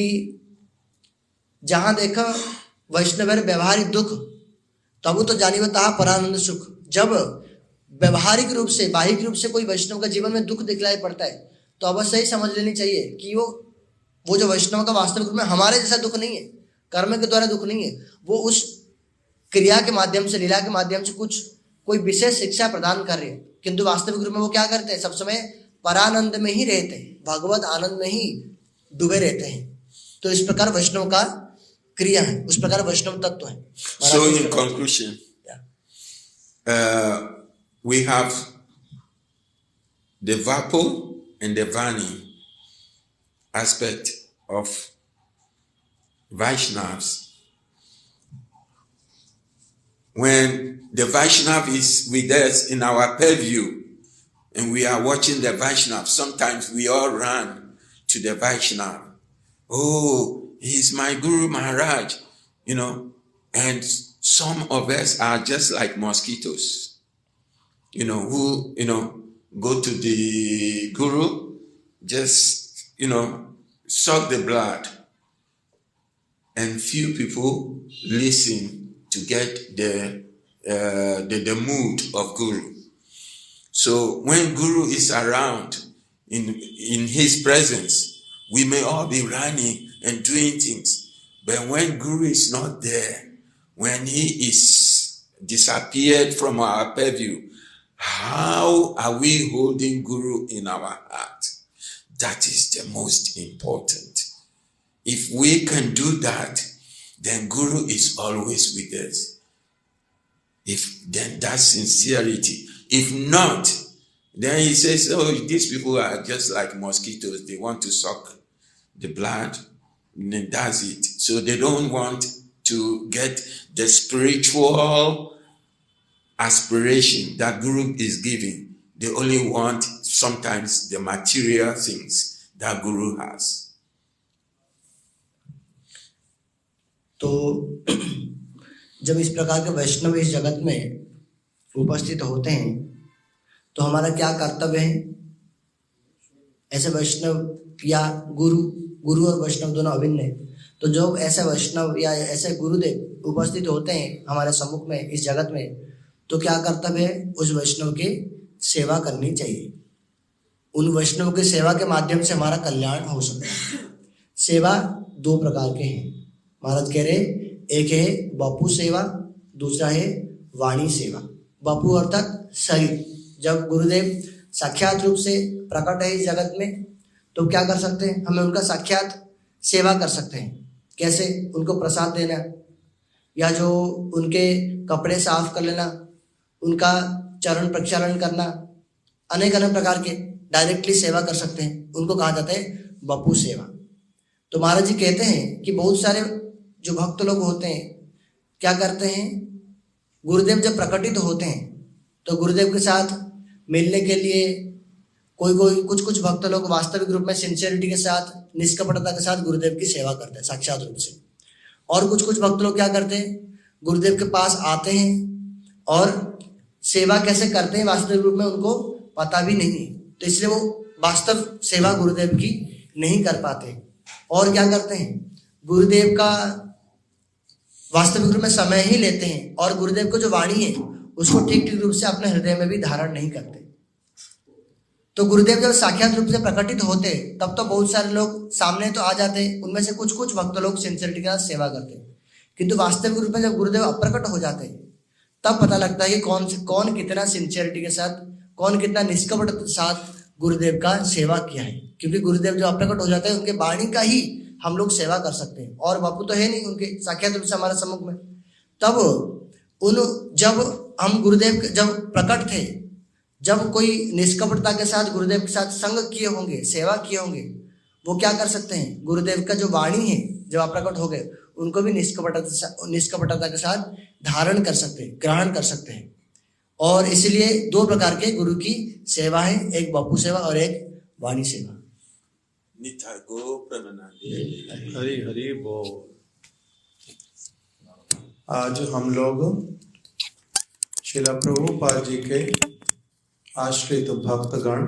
जहां देखो वैष्णव व्यवहारिक दुख तब तो जानिवता परानंद सुख। जब व्यवहारिक रूप से, बाहिक रूप से कोई वैष्णव का जीवन में दुख दिखलाई पड़ता है तो अवश्य ही समझ लेनी चाहिए कि वो जो वैष्णव का वास्तविक रूप में हमारे जैसा दुख नहीं है, कर्म के द्वारा दुख नहीं है, वो उस क्रिया के माध्यम से, लीला के माध्यम से कोई विशेष शिक्षा प्रदान कर रहे हैं, किंतु वास्तविक रूप में वो क्या करते हैं, सब समय परानंद में ही रहते हैं, भगवत आनंद में ही डूबे रहते हैं। तो इस प्रकार वैष्णव का क्रिया है, उस प्रकार वैष्णव तत्व है। So in conclusion, we have the Vapo and the Vani aspect of Vaishnavas. When the Vaishnav is with us in our purview and we are watching the Vaishnav, sometimes we all run to the Vaishnav. Oh, he's my Guru Maharaj, and some of us are just like mosquitoes, who, go to the Guru, just, suck the blood, and few people listen to get the mood of Guru. So when Guru is around in his presence, we may all be running and doing things. But when Guru is not there, when he is disappeared from our purview, how are we holding Guru in our heart? That is the most important. If we can do that, then Guru is always with us. Then that's sincerity. If not, then he says, oh, these people are just like mosquitoes. They want to suck the blood, and then that's it. So they don't want to get the spiritual aspiration that Guru is giving. They only want sometimes the material things that Guru has. तो जब इस प्रकार के वैष्णव इस जगत में उपस्थित होते हैं तो हमारा क्या कर्तव्य है? ऐसे वैष्णव या गुरु और वैष्णव दोनों अभिन्न है, तो जो ऐसे वैष्णव या ऐसे गुरुदेव उपस्थित होते हैं हमारे सम्मुख में इस जगत में, तो क्या कर्तव्य है? उस वैष्णव की सेवा करनी चाहिए। उन वैष्णव की सेवा के माध्यम से हमारा कल्याण हो सकता है। सेवा दो प्रकार के हैं, महाराज कह रहे, एक है बापू सेवा, दूसरा है वाणी सेवा। बापू अर्थात शरीर, जब गुरुदेव साक्षात रूप से प्रकट है इस जगत में तो क्या कर सकते हैं? हमें उनका साक्षात सेवा कर सकते हैं। कैसे? उनको प्रसाद देना, या जो उनके कपड़े साफ कर लेना, उनका चरण प्रक्षालन करना, अनेक प्रकार के डायरेक्टली सेवा कर सकते हैं। उनको कहा जाता है बापू सेवा। तो महाराज जी कहते हैं कि बहुत सारे जो भक्त लोग होते हैं क्या करते हैं, गुरुदेव जब प्रकटित होते हैं तो गुरुदेव के साथ मिलने के लिए कुछ भक्त लोग वास्तविक रूप में सिंसियरिटी के साथ, निष्कपटता के साथ गुरुदेव की सेवा करते हैं साक्षात रूप से। और कुछ भक्त लोग क्या करते हैं, गुरुदेव के पास आते हैं और सेवा कैसे करते हैं वास्तविक रूप में उनको पता भी नहीं है, तो इसलिए वो वास्तव सेवा गुरुदेव की नहीं कर पाते। और क्या करते हैं, गुरुदेव का वास्तविक रूप में समय ही लेते हैं और गुरुदेव को जो वाणी है उसको ठीक रूप से अपने हृदय में भी धारण नहीं करते। तो गुरुदेव जब साक्षात रूप से प्रकटित होते तब तो बहुत सारे लोग सामने तो आ जाते, उनमें से कुछ भक्त लोग सिंसियरिटी के साथ सेवा करते, किंतु वास्तविक रूप में जब गुरुदेव अप्रकट हो जाते तब पता लगता है कि कौन कितना सिंसियरिटी के साथ, कौन कितना निष्कपट के साथ गुरुदेव का सेवा किया है। क्योंकि गुरुदेव जो अप्रकट हो जाते हैं उनके वाणी का ही हम लोग सेवा कर सकते हैं, और बापू तो है नहीं उनके साक्षात रूप से हमारे सम्मुख में। तब जब हम गुरुदेव जब प्रकट थे, जब कोई निष्कपटता के साथ गुरुदेव के साथ संग किए होंगे, सेवा किए होंगे, वो क्या कर सकते हैं, गुरुदेव का जो वाणी है जब अप्रकट हो गए उनको भी निष्कपटता के साथ धारण कर सकते हैं, ग्रहण कर सकते हैं। और इसलिए दो प्रकार के गुरु की सेवा है, एक बापू सेवा और एक वाणी सेवा। हरि हरि बोल। आज हम लोग श्रील प्रभुपाद जी के आश्रित भक्तगण,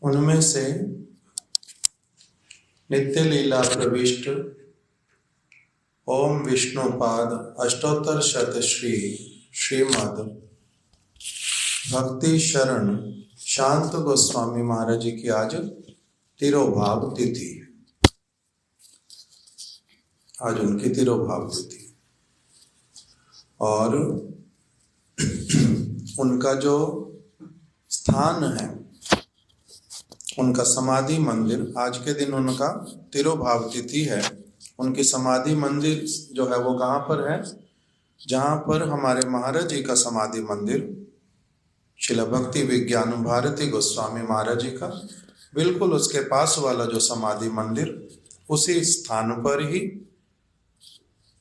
उनमें से नित्य लीला प्रविष्ट ओम विष्णुपाद अष्टोत्तर शत श्री श्रीमद भक्ति शरण शांत गोस्वामी महाराज जी की आज तिरोभाव तिथि है। आज उनकी तिरोभाव तिथि और उनका जो स्थान है, उनका समाधि मंदिर, आज के दिन उनका तिरोभाव तिथि है। उनकी समाधि मंदिर जो है वो कहाँ पर है? जहाँ पर हमारे महाराज जी का समाधि मंदिर श्रील भक्ति विज्ञान भारती गोस्वामी महाराज जी का बिल्कुल उसके पास वाला जो समाधि मंदिर, उसी स्थान पर ही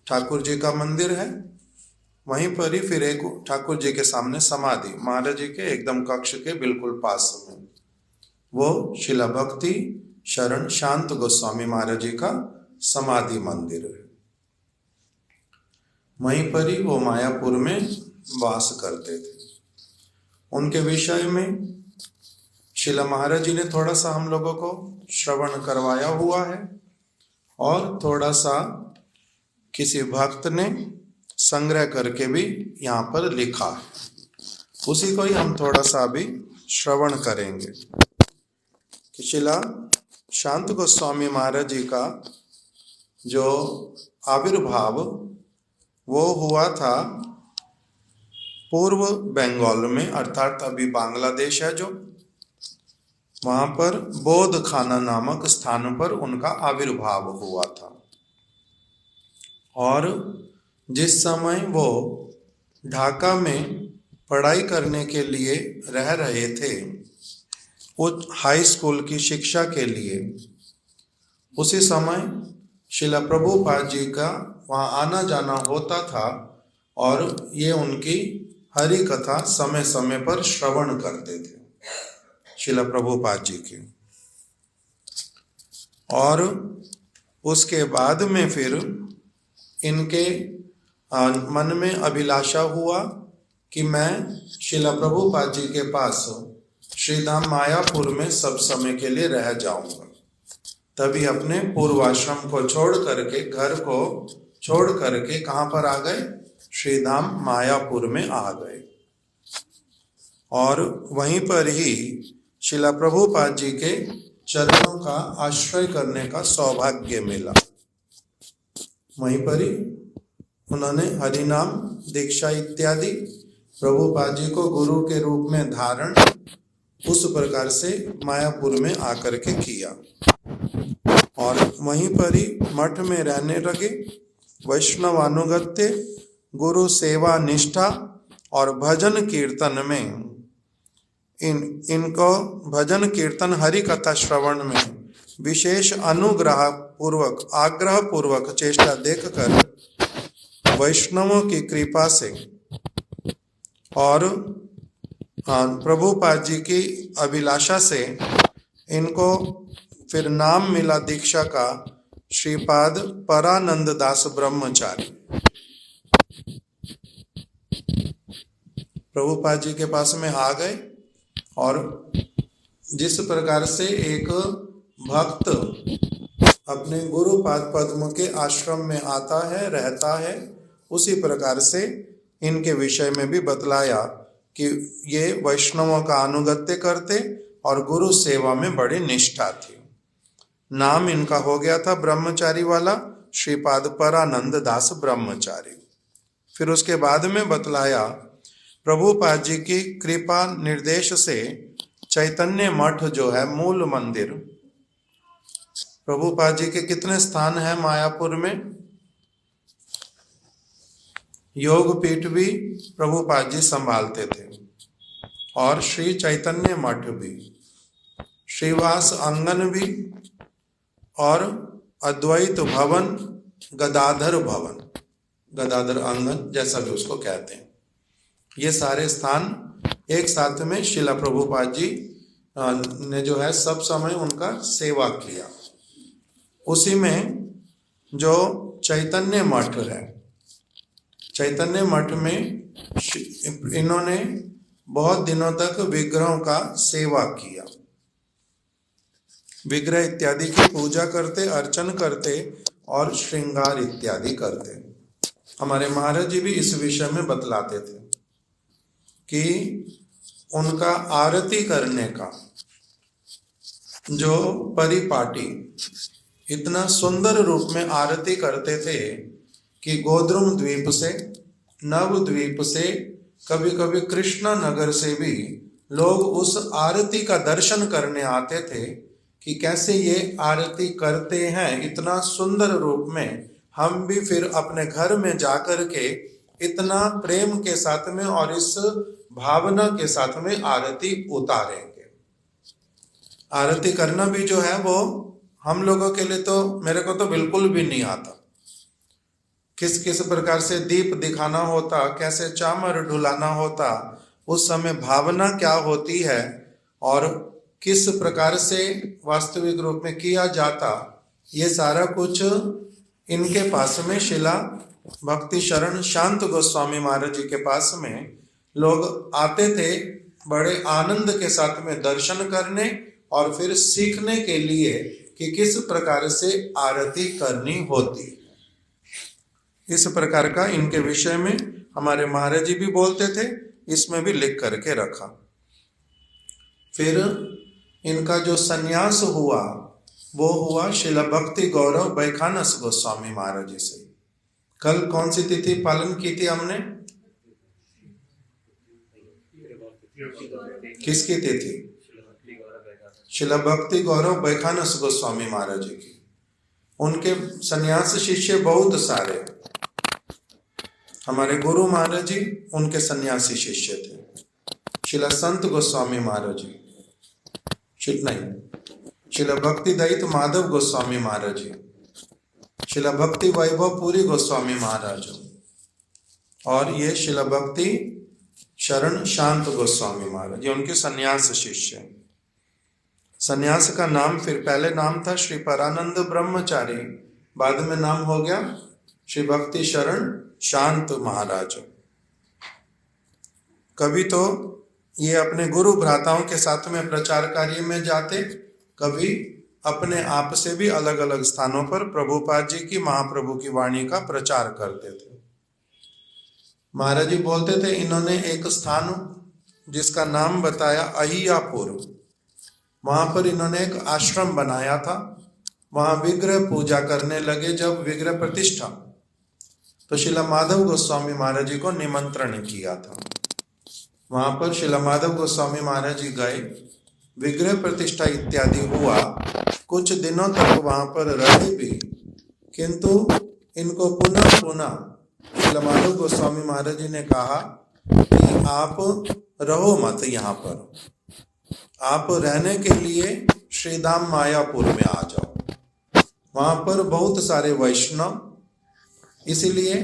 ठाकुर जी का मंदिर है। वहीं पर ही फिर एक ठाकुर जी के सामने समाधि, महाराज जी के एकदम कक्ष के बिल्कुल पास में वो श्रील भक्ति शरण शांत गोस्वामी महाराज जी का समाधि मंदिर है। वहीं पर ही वो मायापुर में वास करते थे। उनके विषय में श्रील महाराज जी ने थोड़ा सा हम लोगों को श्रवण करवाया हुआ है और थोड़ा सा किसी भक्त ने संग्रह करके भी यहाँ पर लिखा है, उसी को ही हम थोड़ा सा अभी श्रवण करेंगे कि श्रीला शांत गोस्वामी महाराज जी का जो आविर्भाव वो हुआ था पूर्व बंगाल में, अर्थात अभी बांग्लादेश है जो, वहां पर बोध खाना नामक स्थान पर उनका आविर्भाव हुआ था। और जिस समय वो ढाका में पढ़ाई करने के लिए रह रहे थे, उच्च हाई स्कूल की शिक्षा के लिए, उसी समय श्रील प्रभुपाद जी का वहाँ आना जाना होता था और ये उनकी हरि कथा समय समय पर श्रवण करते थे श्रील प्रभुपाद जी की। और उसके बाद में फिर इनके मन में अभिलाषा हुआ कि मैं श्रील प्रभुपाद जी के पास श्रीधाम मायापुर में सब समय के लिए रह जाऊंगा। तभी अपने पूर्वाश्रम को छोड़ करके, घर को छोड़ करके कहाँ पर आ गए? श्रीधाम मायापुर में आ गए। और वहीं पर ही श्रील प्रभुपाद जी के चरणों का आश्रय करने का सौभाग्य मिला। वहीं पर ही उन्होंने हरिनाम दीक्षा इत्यादि प्रभुपाद जी को गुरु के रूप में धारण उस प्रकार से मायापुर में आकर के किया और वहीं पर ही मठ में रहने लगे। वैष्णव अनुगत्य, गुरु सेवा निष्ठा और भजन कीर्तन में इनको भजन कीर्तन हरि कथा श्रवण में विशेष अनुग्रह पूर्वक आग्रह पूर्वक चेष्टा देखकर वैष्णवों की कृपा से और प्रभुपाद जी की अभिलाषा से इनको फिर नाम मिला दीक्षा का श्रीपाद परानंद दास ब्रह्मचारी। प्रभुपाद जी के पास में आ गए और जिस प्रकार से एक भक्त अपने गुरुपाद पद्म के आश्रम में आता है, रहता है, उसी प्रकार से इनके विषय में भी बतलाया कि ये वैष्णवों का अनुगत्य करते और गुरु सेवा में बड़ी निष्ठा थी। नाम इनका हो गया था ब्रह्मचारी वाला, श्रीपाद परानंद दास ब्रह्मचारी। फिर उसके बाद में बतलाया प्रभुपाद जी की कृपा निर्देश से चैतन्य मठ जो है मूल मंदिर, प्रभुपाद जी के कितने स्थान हैं मायापुर में? योग पीठ भी प्रभुपाद जी संभालते थे और श्री चैतन्य मठ भी, श्रीवास आंगन भी और अद्वैत भवन, गदाधर भवन, गदाधर आंगन जैसा भी उसको कहते हैं, ये सारे स्थान एक साथ में श्रील प्रभुपाद जी ने जो है सब समय उनका सेवा किया। उसी में जो चैतन्य मठ है, चैतन्य मठ में इन्होंने बहुत दिनों तक विग्रहों का सेवा किया, विग्रह इत्यादि की पूजा करते, अर्चन करते और श्रृंगार इत्यादि करते। हमारे महाराज जी भी इस विषय में बतलाते थे कि उनका आरती करने का जो परिपाटी इतना सुंदर रूप में आरती करते थे कि गोद्रुम द्वीप से, नवद्वीप से, कभी कभी कृष्णा नगर से भी लोग उस आरती का दर्शन करने आते थे कि कैसे ये आरती करते हैं इतना सुंदर रूप में। हम भी फिर अपने घर में जाकर के इतना प्रेम के साथ में और इस भावना के साथ में आरती उतारेंगे। आरती करना भी जो है वो हम लोगों के लिए, तो मेरे को तो बिल्कुल भी नहीं आता। किस किस प्रकार से दीप दिखाना होता, कैसे चामर ढुलाना होता, उस समय भावना क्या होती है और किस प्रकार से वास्तविक रूप में किया जाता, ये सारा कुछ इनके पास में शिला भक्ति शरण शांत गोस्वामी महाराज जी के पास में लोग आते थे बड़े आनंद के साथ में दर्शन करने और फिर सीखने के लिए कि किस प्रकार से आरती करनी होती। इस प्रकार का इनके विषय में हमारे महाराज जी भी बोलते थे, इसमें भी लिख करके रखा। फिर इनका जो सन्यास हुआ वो हुआ शिला भक्ति गौरव बैखानस गोस्वामी महाराज जी से। कल कौन सी तिथि पालन की थी हमने? किसकी तिथि? शिला भक्ति गौरव बैखानस गोस्वामी महाराज जी की। उनके सन्यास शिष्य बहुत सारे, हमारे गुरु महाराज जी उनके सन्यासी शिष्य थे। शिला संत गोस्वामी महाराज जी, शिला भक्ति दयित माधव गोस्वामी महाराज जी, शिला भक्ति वैभव पुरी गोस्वामी महाराज और ये शिला भक्ति शरण शांत गोस्वामी महाराज, ये उनके सन्यास शिष्य। सन्यास का नाम फिर पहले नाम था श्री परानंद ब्रह्मचारी, बाद में नाम हो गया श्री भक्ति शरण शांत महाराज। कभी तो ये अपने गुरु भ्राताओं के साथ में प्रचार कार्य में जाते, कभी अपने आप से भी अलग अलग स्थानों पर प्रभुपाद जी की, महाप्रभु की वाणी का प्रचार करते थे। महाराज जी बोलते थे इन्होंने एक स्थान जिसका नाम बताया अहियापुर, वहां पर इन्होंने एक आश्रम बनाया था। वहां विग्रह पूजा करने लगे। जब विग्रह प्रतिष्ठा, तो शिला माधव गोस्वामी महाराज जी को निमंत्रण किया था। वहां पर शिला माधव गोस्वामी महाराज जी गए, विग्रह प्रतिष्ठा इत्यादि हुआ। कुछ दिनों तक वहां पर रहे भी, किंतु इनको पुनः शिला माधव गोस्वामी महाराज जी ने कहा कि आप रहो मत यहाँ पर, आप रहने के लिए श्रीधाम मायापुर में आ जाओ। वहां पर बहुत सारे वैष्णव, इसीलिए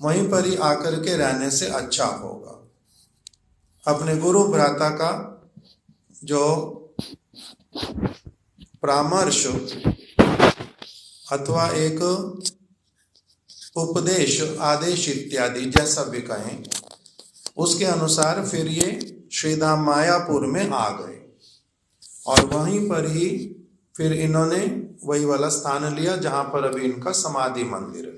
वहीं पर ही आकर के रहने से अच्छा होगा। अपने गुरु भ्राता का जो परामर्श अथवा एक उपदेश, आदेश इत्यादि जैसा भी कहें, उसके अनुसार फिर ये श्रीधाम मायापुर में आ गए और वहीं पर ही फिर इन्होंने वही वाला स्थान लिया जहां पर अभी इनका समाधि मंदिर है।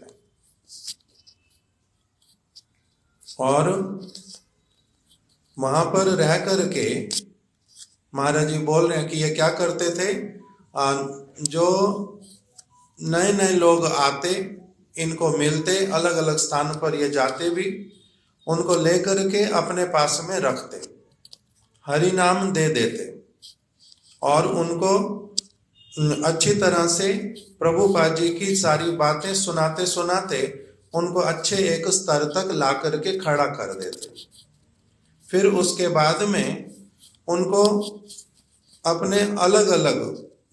और वहां पर रह करके महाराज जी बोल रहे हैं कि ये क्या करते थे, जो नए नए लोग आते, इनको मिलते, अलग अलग स्थान पर ये जाते भी, उनको लेकर के अपने पास में रखते, हरि नाम दे देते और उनको अच्छी तरह से प्रभुपाद जी की सारी बातें सुनाते सुनाते उनको अच्छे एक स्तर तक ला करके खड़ा कर देते। फिर उसके बाद में उनको अपने अलग अलग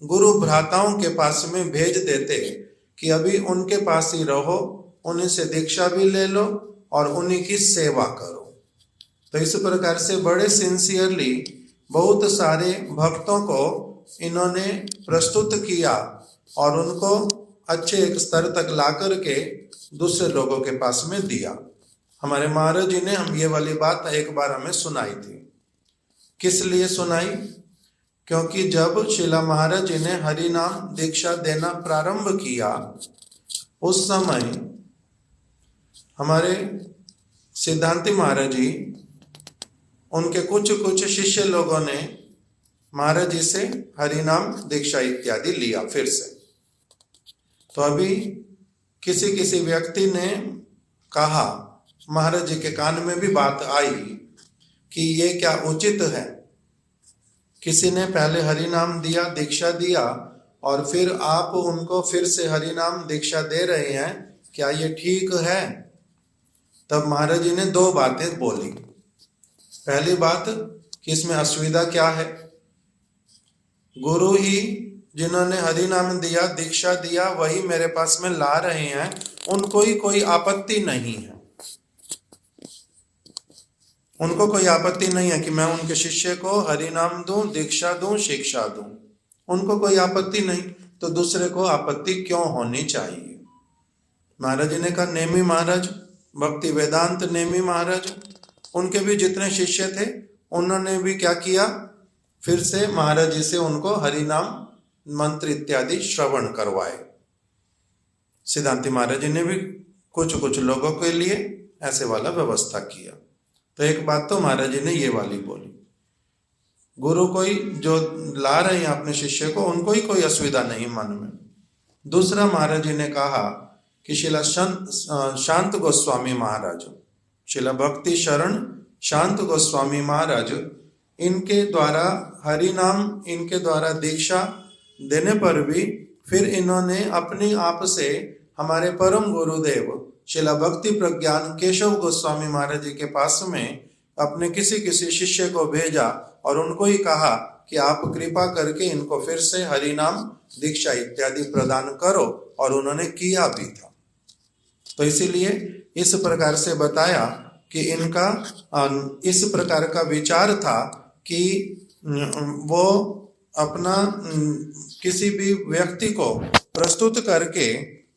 गुरु भ्राताओं के पास में भेज देते कि अभी उनके पास ही रहो, उन्हीं से दीक्षा भी ले लो और उन्हीं की सेवा करो। तो इस प्रकार से बड़े सिंसियरली बहुत सारे भक्तों को इन्होंने प्रस्तुत किया और उनको अच्छे एक स्तर तक ला करके दूसरे लोगों के पास में दिया। हमारे महाराज जी ने हम ये वाली बात एक बार हमें सुनाई थी। किस लिए सुनाई? क्योंकि जब शिला महाराज जी ने हरि नाम दीक्षा देना प्रारंभ किया, उस समय हमारे सिद्धांति महाराज जी उनके कुछ कुछ शिष्य लोगों ने महाराज जी से हरिनाम दीक्षा इत्यादि लिया फिर से। तो अभी किसी किसी व्यक्ति ने कहा, महाराज जी के कान में भी बात आई कि ये क्या उचित है, किसी ने पहले हरिनाम दिया, दीक्षा दिया, और फिर आप उनको फिर से हरिनाम दीक्षा दे रहे हैं, क्या ये ठीक है? तब महाराज जी ने दो बातें बोली। पहली बात कि इसमें असुविधा क्या है, गुरु ही जिन्होंने हरिनाम दिया, दीक्षा दिया, वही मेरे पास में ला रहे हैं, उनको ही कोई आपत्ति नहीं है। उनको कोई आपत्ति नहीं है कि मैं उनके शिष्य को हरिनाम दूं, दीक्षा दूं, शिक्षा दूं, उनको कोई आपत्ति नहीं, तो दूसरे को आपत्ति क्यों होनी चाहिए? महाराज जी ने कहा, नेमी महाराज, भक्ति वेदांत नेमी महाराज, उनके भी जितने शिष्य थे उन्होंने भी क्या किया, फिर से महाराज जी से उनको हरिनाम मंत्र इत्यादि श्रवण करवाए। सिद्धांति महाराज जी ने भी कुछ कुछ लोगों के लिए ऐसे वाला व्यवस्था किया। तो एक बात तो महाराज जी ने ये वाली बोली, गुरु कोई जो ला रहे हैं अपने शिष्य को, उनको ही कोई असुविधा नहीं मन में। दूसरा महाराज जी ने कहा कि शिला शांत गोस्वामी महाराज, शिला भक्ति शरण शांत गोस्वामी महाराज, इनके द्वारा हरिनाम, इनके द्वारा दीक्षा देने पर भी फिर इन्होंने अपने आप से हमारे परम गुरुदेव शिला भक्ति प्रज्ञान केशव गोस्वामी महाराज जी के पास में अपने किसी किसी शिष्य को भेजा और उनको ही कहा कि आप कृपा करके इनको फिर से हरिनाम दीक्षा इत्यादि प्रदान करो, और उन्होंने किया भी था। तो इसीलिए इस प्रकार से बताया कि इनका इस प्रकार का विचार था कि वो अपना किसी भी व्यक्ति को प्रस्तुत करके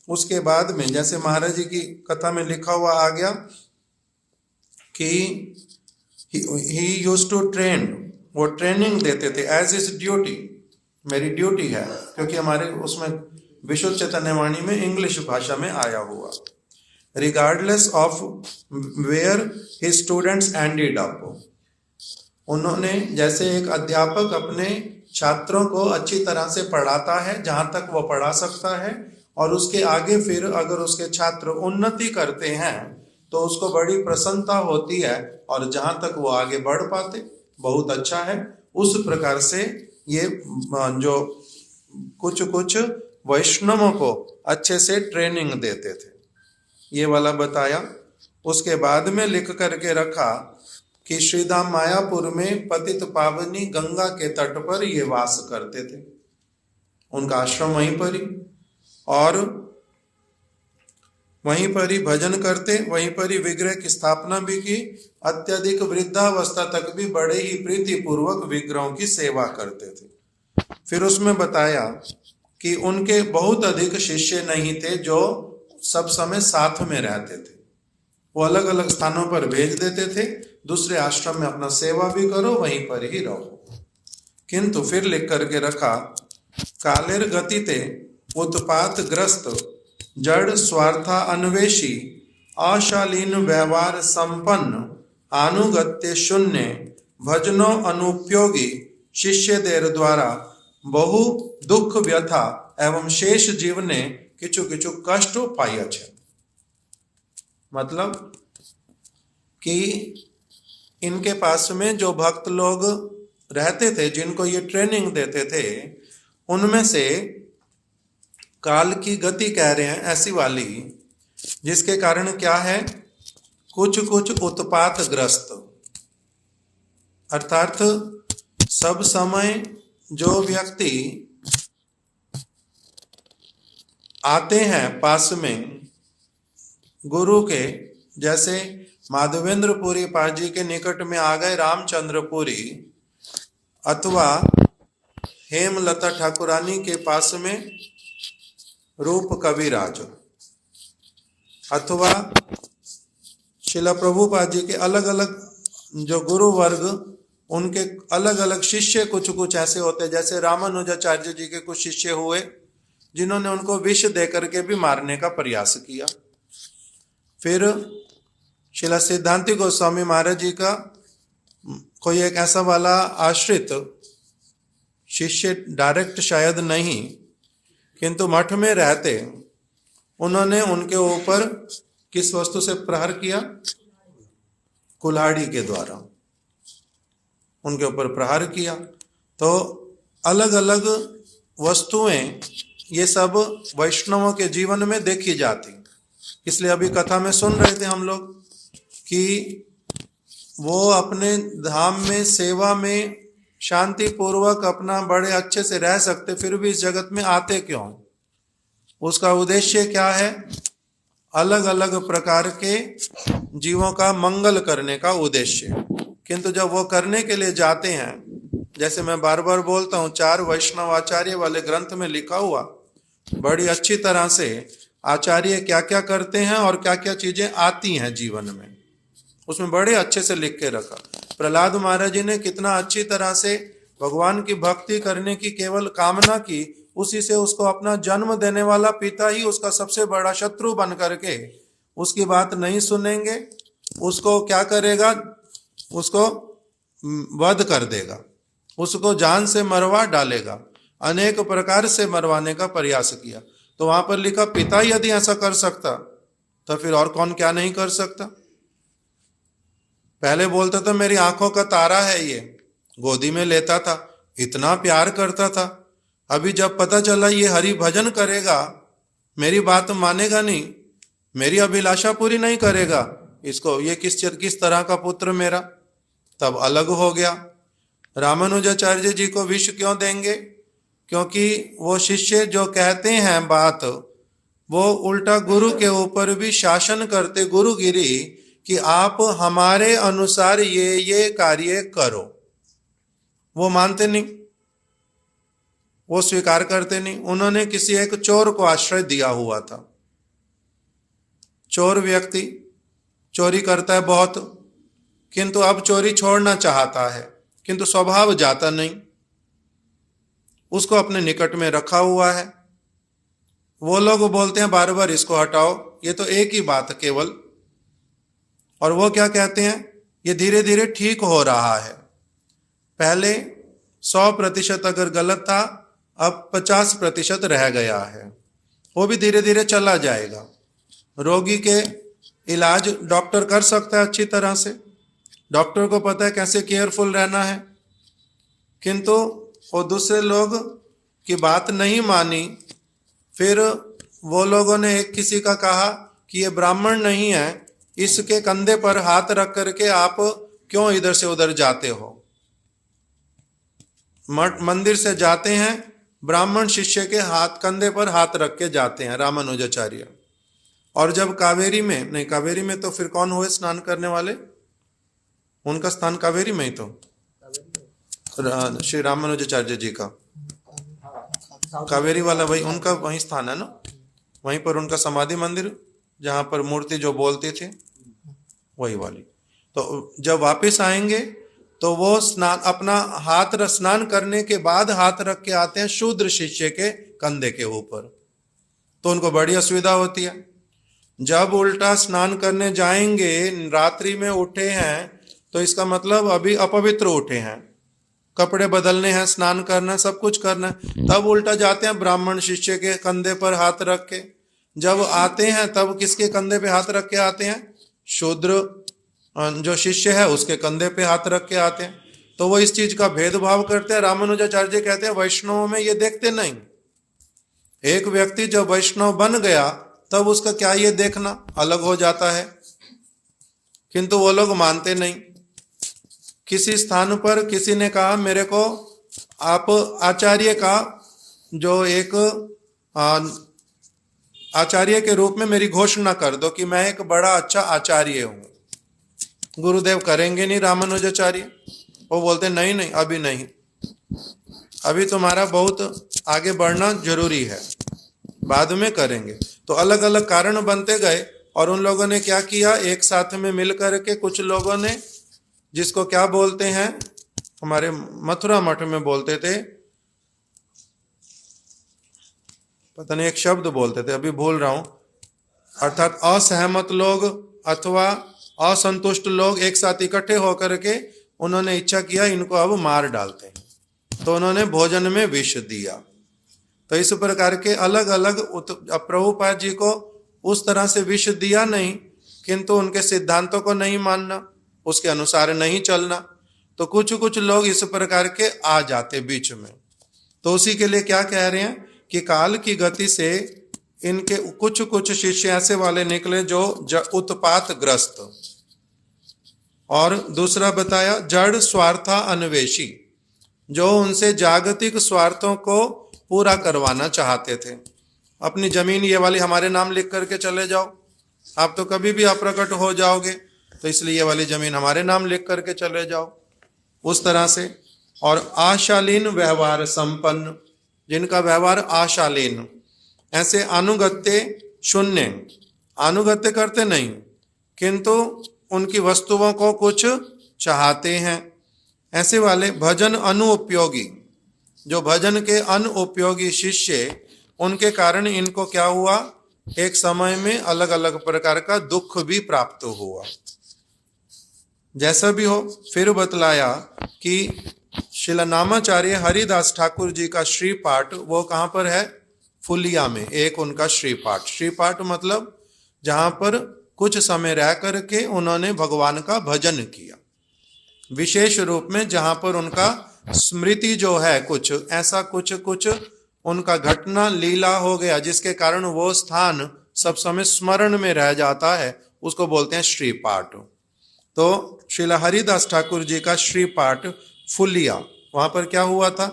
उसके बाद में, जैसे महाराज जी की कथा में लिखा हुआ आ गया कि ही यूज्ड टू ट्रेन, वो ट्रेनिंग देते थे एज इज ड्यूटी, मेरी ड्यूटी है, क्योंकि हमारे उसमें विशुद्ध चैतन्य वाणी में इंग्लिश भाषा में आया हुआ, regardless of where his students ended up. उन्होंने, जैसे एक अध्यापक अपने छात्रों को अच्छी तरह से पढ़ाता है जहां तक वो पढ़ा सकता है, और उसके आगे फिर अगर उसके छात्र उन्नति करते हैं तो उसको बड़ी प्रसन्नता होती है, और जहां तक वो आगे बढ़ पाते बहुत अच्छा है। उस प्रकार से ये जो कुछ कुछ वैष्णवों को अच्छे से ट्रेनिंग देते थे, ये वाला बताया। उसके बाद में लिख करके रखा कि श्रीधाम मायापुर में पतित पावनी गंगा के तट पर ये वास करते थे, उनका आश्रम वहीं पर ही, और वहीं पर ही भजन करते, वहीं पर ही विग्रह की स्थापना भी की, अत्यधिक वृद्धावस्था तक भी बड़े ही प्रीति पूर्वक विग्रहों की सेवा करते थे। फिर उसमें बताया कि उनके बहुत अधिक शिष्य नहीं थे जो सब समय साथ में रहते थे, वो अलग अलग स्थानों पर भेज देते थे, दूसरे आश्रम में अपना सेवा भी करो, वहीं पर ही रहो। किंतु फिर लिख करके रखा, कालेर गतिते उत्पात ग्रस्त जड़ स्वार्था अन्वेषी अशालीन व्यवहार संपन्न अनुगत्य शून्य भजनो अनुपयोगी शिष्य देर द्वारा बहु दुख व्यथा एवं शेष जीवने किचु किचु कष्ट पाया छे। मतलब कि इनके पास में जो भक्त लोग रहते थे, जिनको ये ट्रेनिंग देते थे, उनमें से काल की गति कह रहे हैं ऐसी वाली, जिसके कारण क्या है, कुछ कुछ उत्पात ग्रस्त, अर्थात सब समय जो व्यक्ति आते हैं पास में गुरु के, जैसे माधवेंद्रपुरी पाजी के निकट में आ गए रामचंद्रपुरी, अथवा हेमलता ठाकुरानी के पास में रूप कविराज, अथवा शिला प्रभुपाद जी के अलग अलग जो गुरु वर्ग, उनके अलग अलग शिष्य कुछ कुछ ऐसे होते, जैसे रामानुजाचार्य जी के कुछ शिष्य हुए जिन्होंने उनको विष दे करके भी मारने का प्रयास किया। फिर शिला सिद्धांति गोस्वामी महाराज जी का कोई एक ऐसा वाला आश्रित शिष्य, डायरेक्ट शायद नहीं, किंतु मठ में रहते, उन्होंने उनके ऊपर किस वस्तु से प्रहार किया? कुल्हाड़ी के द्वारा उनके ऊपर प्रहार किया। तो अलग अलग वस्तुएं ये सब वैष्णवों के जीवन में देखी जाती। इसलिए अभी कथा में सुन रहे थे हम लोग कि वो अपने धाम में सेवा में शांति पूर्वक अपना बड़े अच्छे से रह सकते, फिर भी इस जगत में आते क्यों? उसका उद्देश्य क्या है? अलग अलग प्रकार के जीवों का मंगल करने का उद्देश्य। किंतु जब वो करने के लिए जाते हैं, जैसे मैं बार बार बोलता हूँ, 4 वैष्णव आचार्य वाले ग्रंथ में लिखा हुआ बड़ी अच्छी तरह से आचार्य क्या क्या करते हैं और क्या क्या चीजें आती हैं जीवन में, उसमें बड़े अच्छे से लिख के रखा। प्रहलाद महाराज जी ने कितना अच्छी तरह से भगवान की भक्ति करने की केवल कामना की, उसी से उसको अपना जन्म देने वाला पिता ही उसका सबसे बड़ा शत्रु बन करके उसकी बात नहीं सुनेंगे, उसको क्या करेगा? उसको वध कर देगा, उसको जान से मरवा डालेगा, अनेक प्रकार से मरवाने का प्रयास किया। तो वहां पर लिखा पिता यदि ऐसा कर सकता तो फिर और कौन क्या नहीं कर सकता? पहले बोलता था मेरी आंखों का तारा है ये, गोदी में लेता था, इतना प्यार करता था। अभी जब पता चला ये हरि भजन करेगा, मेरी बात मानेगा नहीं, मेरी अभिलाषा पूरी नहीं करेगा, इसको ये किस तरह का पुत्र मेरा, तब अलग हो गया। रामानुजाचार्य जी को विष क्यों देंगे? क्योंकि वो शिष्य जो कहते हैं बात, वो उल्टा गुरु के ऊपर भी शासन करते, गुरुगिरी, कि आप हमारे अनुसार ये कार्य करो। वो मानते नहीं, वो स्वीकार करते नहीं। उन्होंने किसी एक चोर को आश्रय दिया हुआ था। चोर व्यक्ति चोरी करता है बहुत, किंतु अब चोरी छोड़ना चाहता है, किंतु स्वभाव जाता नहीं। उसको अपने निकट में रखा हुआ है। वो लोग बोलते हैं बार बार इसको हटाओ, ये तो एक ही बात केवल। और वो क्या कहते हैं? ये धीरे धीरे ठीक हो रहा है। पहले 100% अगर गलत था, अब 50% रह गया है, वो भी धीरे धीरे चला जाएगा। रोगी के इलाज डॉक्टर कर सकता है अच्छी तरह से, डॉक्टर को पता है कैसे केयरफुल रहना है, किंतु वो दूसरे लोग की बात नहीं मानी। फिर वो लोगों ने एक किसी का कहा कि ये ब्राह्मण नहीं है, इसके कंधे पर हाथ रख करके आप क्यों इधर से उधर जाते हो? मंदिर से जाते हैं, ब्राह्मण शिष्य के कंधे पर हाथ रख के जाते हैं रामानुजाचार्य। और जब कावेरी में, नहीं कावेरी में तो फिर कौन हुए स्नान करने वाले? उनका स्थान कावेरी में ही तो श्री रामानुजाचार्य जी का कावेरी वाला, वही उनका वही स्थान है ना, वहीं पर उनका समाधि मंदिर, जहां पर मूर्ति जो बोलती थी वही वाली। तो जब वापस आएंगे तो वो स्नान, अपना हाथ स्नान करने के बाद हाथ रख के आते हैं शूद्र शिष्य के कंधे के ऊपर, तो उनको बड़ी असुविधा होती है। जब उल्टा स्नान करने जाएंगे, रात्रि में उठे हैं, तो इसका मतलब अभी अपवित्र उठे हैं, कपड़े बदलने हैं, स्नान करना, सब कुछ करना है, तब उल्टा जाते हैं ब्राह्मण शिष्य के कंधे पर हाथ रख के। जब आते हैं तब किसके कंधे पे हाथ रख के आते हैं? शूद्र जो शिष्य है उसके कंधे पे हाथ रख के आते हैं। तो वो इस चीज का भेदभाव करते हैं। रामानुजाचार्य कहते हैं वैष्णवों में ये देखते नहीं। एक व्यक्ति जब वैष्णव बन गया तब उसका क्या ये देखना अलग हो जाता है, किंतु वो लोग मानते नहीं। किसी स्थान पर किसी ने कहा मेरे को आप आचार्य का जो एक आचार्य के रूप में मेरी घोषणा कर दो कि मैं एक बड़ा अच्छा आचार्य हूं। गुरुदेव करेंगे नहीं रामानुजाचार्य, वो बोलते नहीं नहीं अभी नहीं, अभी तुम्हारा बहुत आगे बढ़ना जरूरी है, बाद में करेंगे। तो अलग अलग कारण बनते गए और उन लोगों ने क्या किया, एक साथ में मिल करके कुछ लोगों ने, जिसको क्या बोलते हैं, हमारे मथुरा मठ में बोलते थे, पता नहीं एक शब्द बोलते थे, अभी भूल रहा हूं, अर्थात असहमत लोग अथवा असंतुष्ट लोग एक साथ इकट्ठे होकर के उन्होंने इच्छा किया इनको अब मार डालते हैं, तो उन्होंने भोजन में विष दिया। तो इस प्रकार के अलग अलग अब प्रभुपाद जी को उस तरह से विष दिया नहीं, किंतु उनके सिद्धांतों को नहीं मानना, उसके अनुसार नहीं चलना, तो कुछ कुछ लोग इस प्रकार के आ जाते बीच में। तो उसी के लिए क्या कह रहे हैं कि काल की गति से इनके कुछ कुछ शिष्य ऐसे वाले निकले जो उत्पात ग्रस्त, और दूसरा बताया जड़ स्वार्था अन्वेषी, जो उनसे जागतिक स्वार्थों को पूरा करवाना चाहते थे। अपनी जमीन ये वाली हमारे नाम लिख करके चले जाओ, आप तो कभी भी अप्रकट हो जाओगे, तो इसलिए ये वाली जमीन हमारे नाम लिख करके चले जाओ, उस तरह से। और आशालीन व्यवहार संपन्न, जिनका व्यवहार आशालीन, ऐसे अनुगत्य शून्य, अनुगत्य करते नहीं किंतु उनकी वस्तुओं को कुछ चाहते हैं, ऐसे वाले भजन अनुपयोगी, जो भजन के अनुपयोगी शिष्य, उनके कारण इनको क्या हुआ, एक समय में अलग अलग प्रकार का दुख भी प्राप्त हुआ। जैसा भी हो, फिर बतलाया कि शिलानामाचार्य हरिदास ठाकुर जी का श्री पाठ वो कहाँ पर है, फुलिया में एक उनका श्री पाठ। श्री पाठ मतलब जहां पर कुछ समय रह करके उन्होंने भगवान का भजन किया, विशेष रूप में जहां पर उनका स्मृति जो है कुछ ऐसा कुछ उनका घटना लीला हो गया, जिसके कारण वो स्थान सब समय स्मरण में रह जाता है, उसको बोलते हैं श्री पाठ। तो श्रीला हरिदास ठाकुर जी का श्री पाठ फुलिया, वहां पर क्या हुआ था,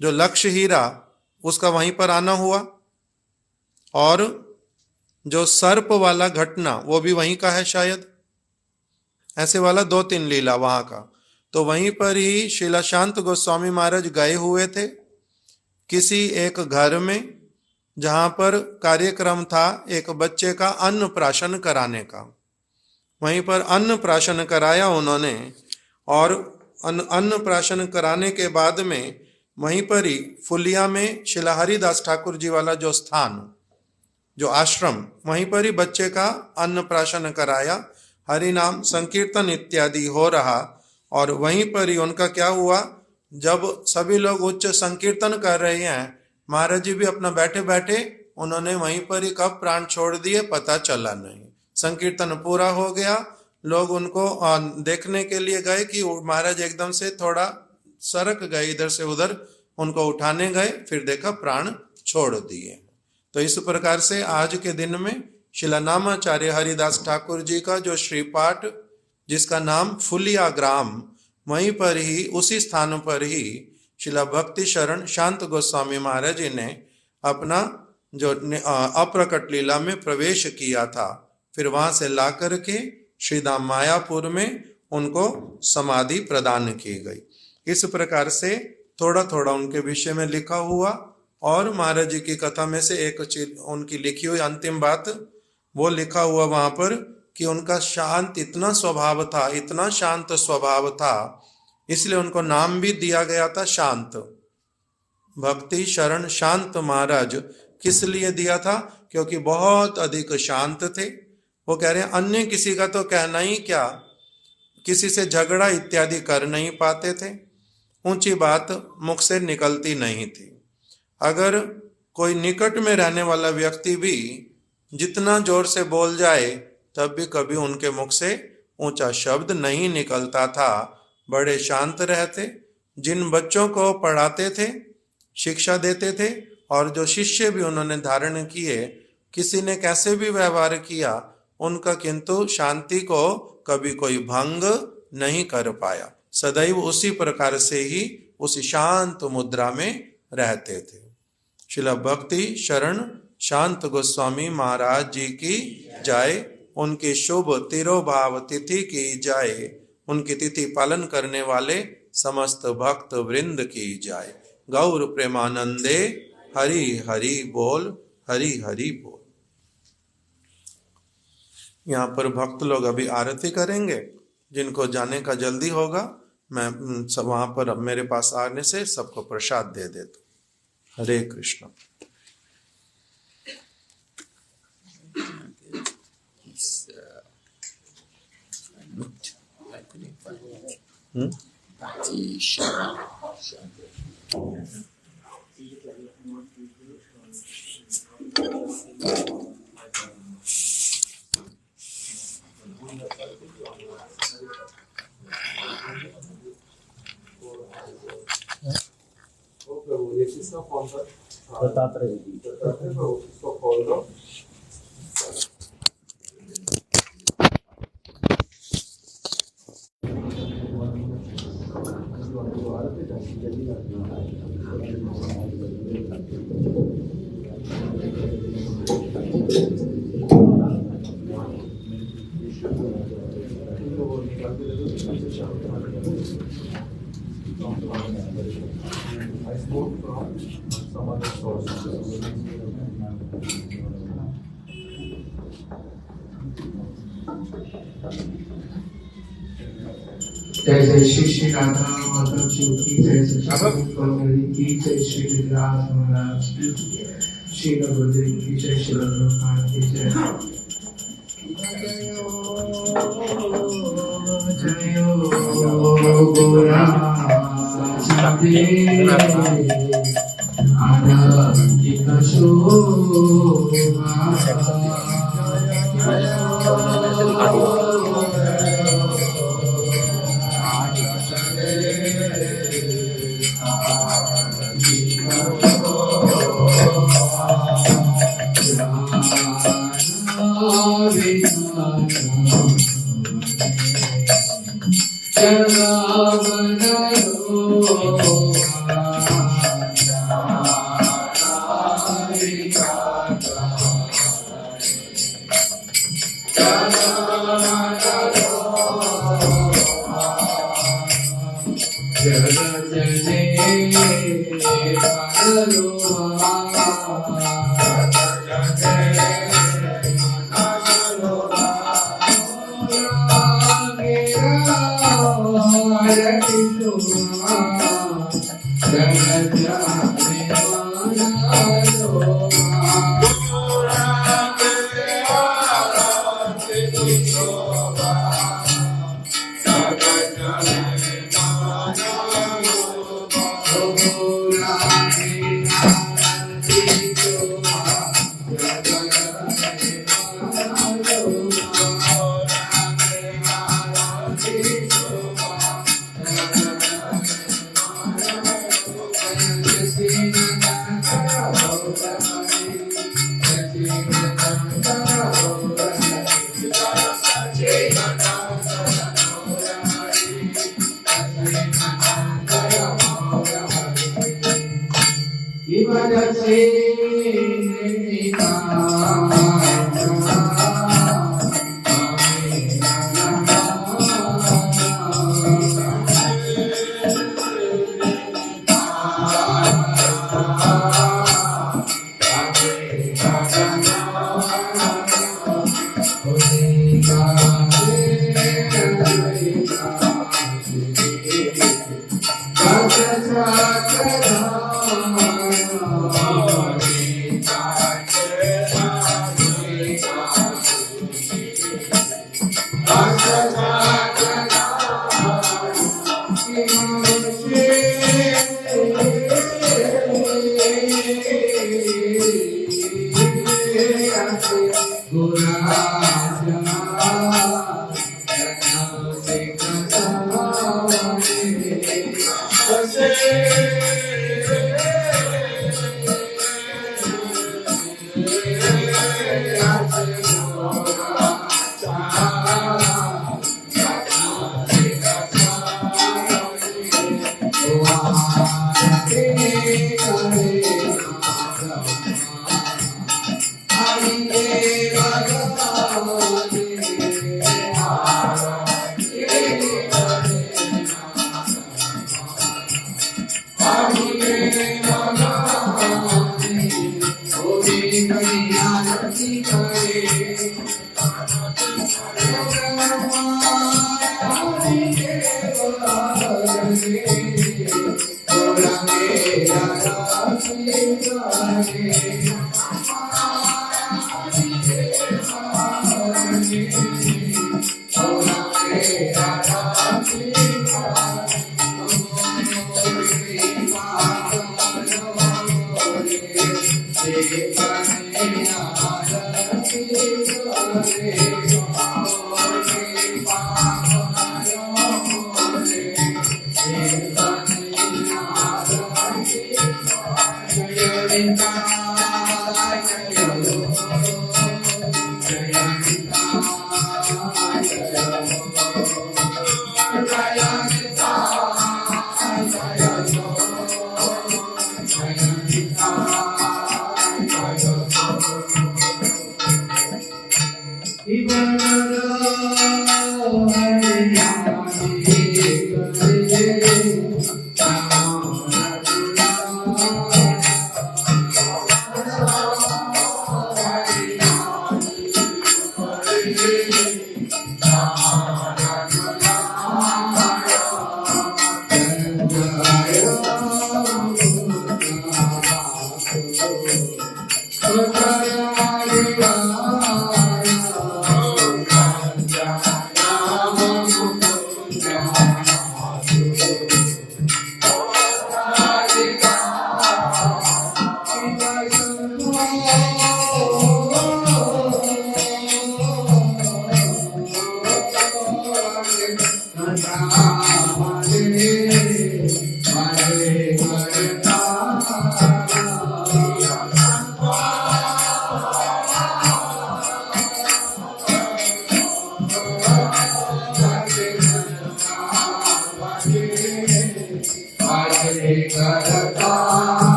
जो लक्ष्य हीरा उसका वहीं पर आना हुआ, और जो सर्प वाला घटना वो भी वहीं का है शायद, ऐसे वाला 2-3 लीला वहां का। तो वहीं पर ही श्रीला शांत गोस्वामी महाराज गए हुए थे किसी एक घर में, जहां पर कार्यक्रम था एक बच्चे का अन्न प्राशन कराने का। वहीं पर अन्न प्राशन कराया उन्होंने, और अन्न प्राशन कराने के बाद में वहीं पर ही फुलिया में श्रीला हरिदास ठाकुर जी वाला जो स्थान, जो आश्रम, वहीं पर ही बच्चे का अन्न प्राशन कराया, हरि नाम संकीर्तन इत्यादि हो रहा। और वहीं पर ही उनका क्या हुआ, जब सभी लोग उच्च संकीर्तन कर रहे हैं, महाराज जी भी अपना बैठे बैठे उन्होंने वहीं पर ही कब प्राण छोड़ दिए पता चला नहीं। संकीर्तन पूरा हो गया, लोग उनको देखने के लिए गए कि महाराज एकदम से थोड़ा सरक गए इधर से उधर, उनको उठाने गए, फिर देखा प्राण छोड़ दिए। तो इस प्रकार से आज के दिन में शिलानामाचार्य हरिदास ठाकुर जी का जो श्रीपाठ, जिसका नाम फुलिया ग्राम, वहीं पर ही उसी स्थान पर ही शिला भक्ति शरण शांत गोस्वामी महाराज जी ने अपना जो अप्रकट लीला में प्रवेश किया था, फिर वहां से ला करके श्रीधाम मायापुर में उनको समाधि प्रदान की गई। इस प्रकार से थोड़ा थोड़ा उनके विषय में लिखा हुआ। और महाराज जी की कथा में से एक चीज उनकी लिखी हुई अंतिम बात, वो लिखा हुआ वहां पर कि उनका शांत इतना स्वभाव था, इतना शांत स्वभाव था, इसलिए उनको नाम भी दिया गया था शांत। भक्ति शरण शांत महाराज किस लिए दिया था, क्योंकि बहुत अधिक शांत थे। वो कह रहे हैं अन्य किसी का तो कहना ही क्या, किसी से झगड़ा इत्यादि कर नहीं पाते थे, ऊंची बात मुख से निकलती नहीं थी। अगर कोई निकट में रहने वाला व्यक्ति भी जितना जोर से बोल जाए तब भी कभी उनके मुख से ऊंचा शब्द नहीं निकलता था, बड़े शांत रहते। जिन बच्चों को पढ़ाते थे, शिक्षा देते थे, और जो शिष्य भी उन्होंने धारण किए, किसी ने कैसे भी व्यवहार किया, उनका किंतु शांति को कभी कोई भंग नहीं कर पाया। सदैव उसी प्रकार से ही उसी शांत मुद्रा में रहते थे। श्रील भक्ति शरण शांत गोस्वामी महाराज जी की जय। उनकी शुभ तिरोभाव तिथि की जय। उनकी तिथि पालन करने वाले समस्त भक्त वृंद की जय। गौर प्रेमानंदे हरि हरि बोल, हरि हरि बोल। यहाँ पर भक्त लोग अभी आरती करेंगे, जिनको जाने का जल्दी होगा मैं सब वहां पर मेरे पास आने से सबको प्रसाद दे देता। हरे Krishna. I couldn't find it. प्रभु ये किसका फोन था? दत्तात्रेय प्रभु इसको खोल दो। I spoke from some other sources. जय जय श्री श्री राधा माधव जी की जय, सचिदानंद की जय, श्री विद्यास महाराज की जय, श्री गुरुदेव की जय, श्री प्रभुपाद की जय। जय गोरा आनंद शोभा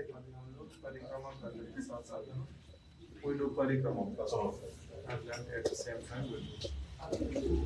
परिक्रमा करने के साथ साथ है ना, कोई लोग परिक्रमा का and then at the same time we'll do.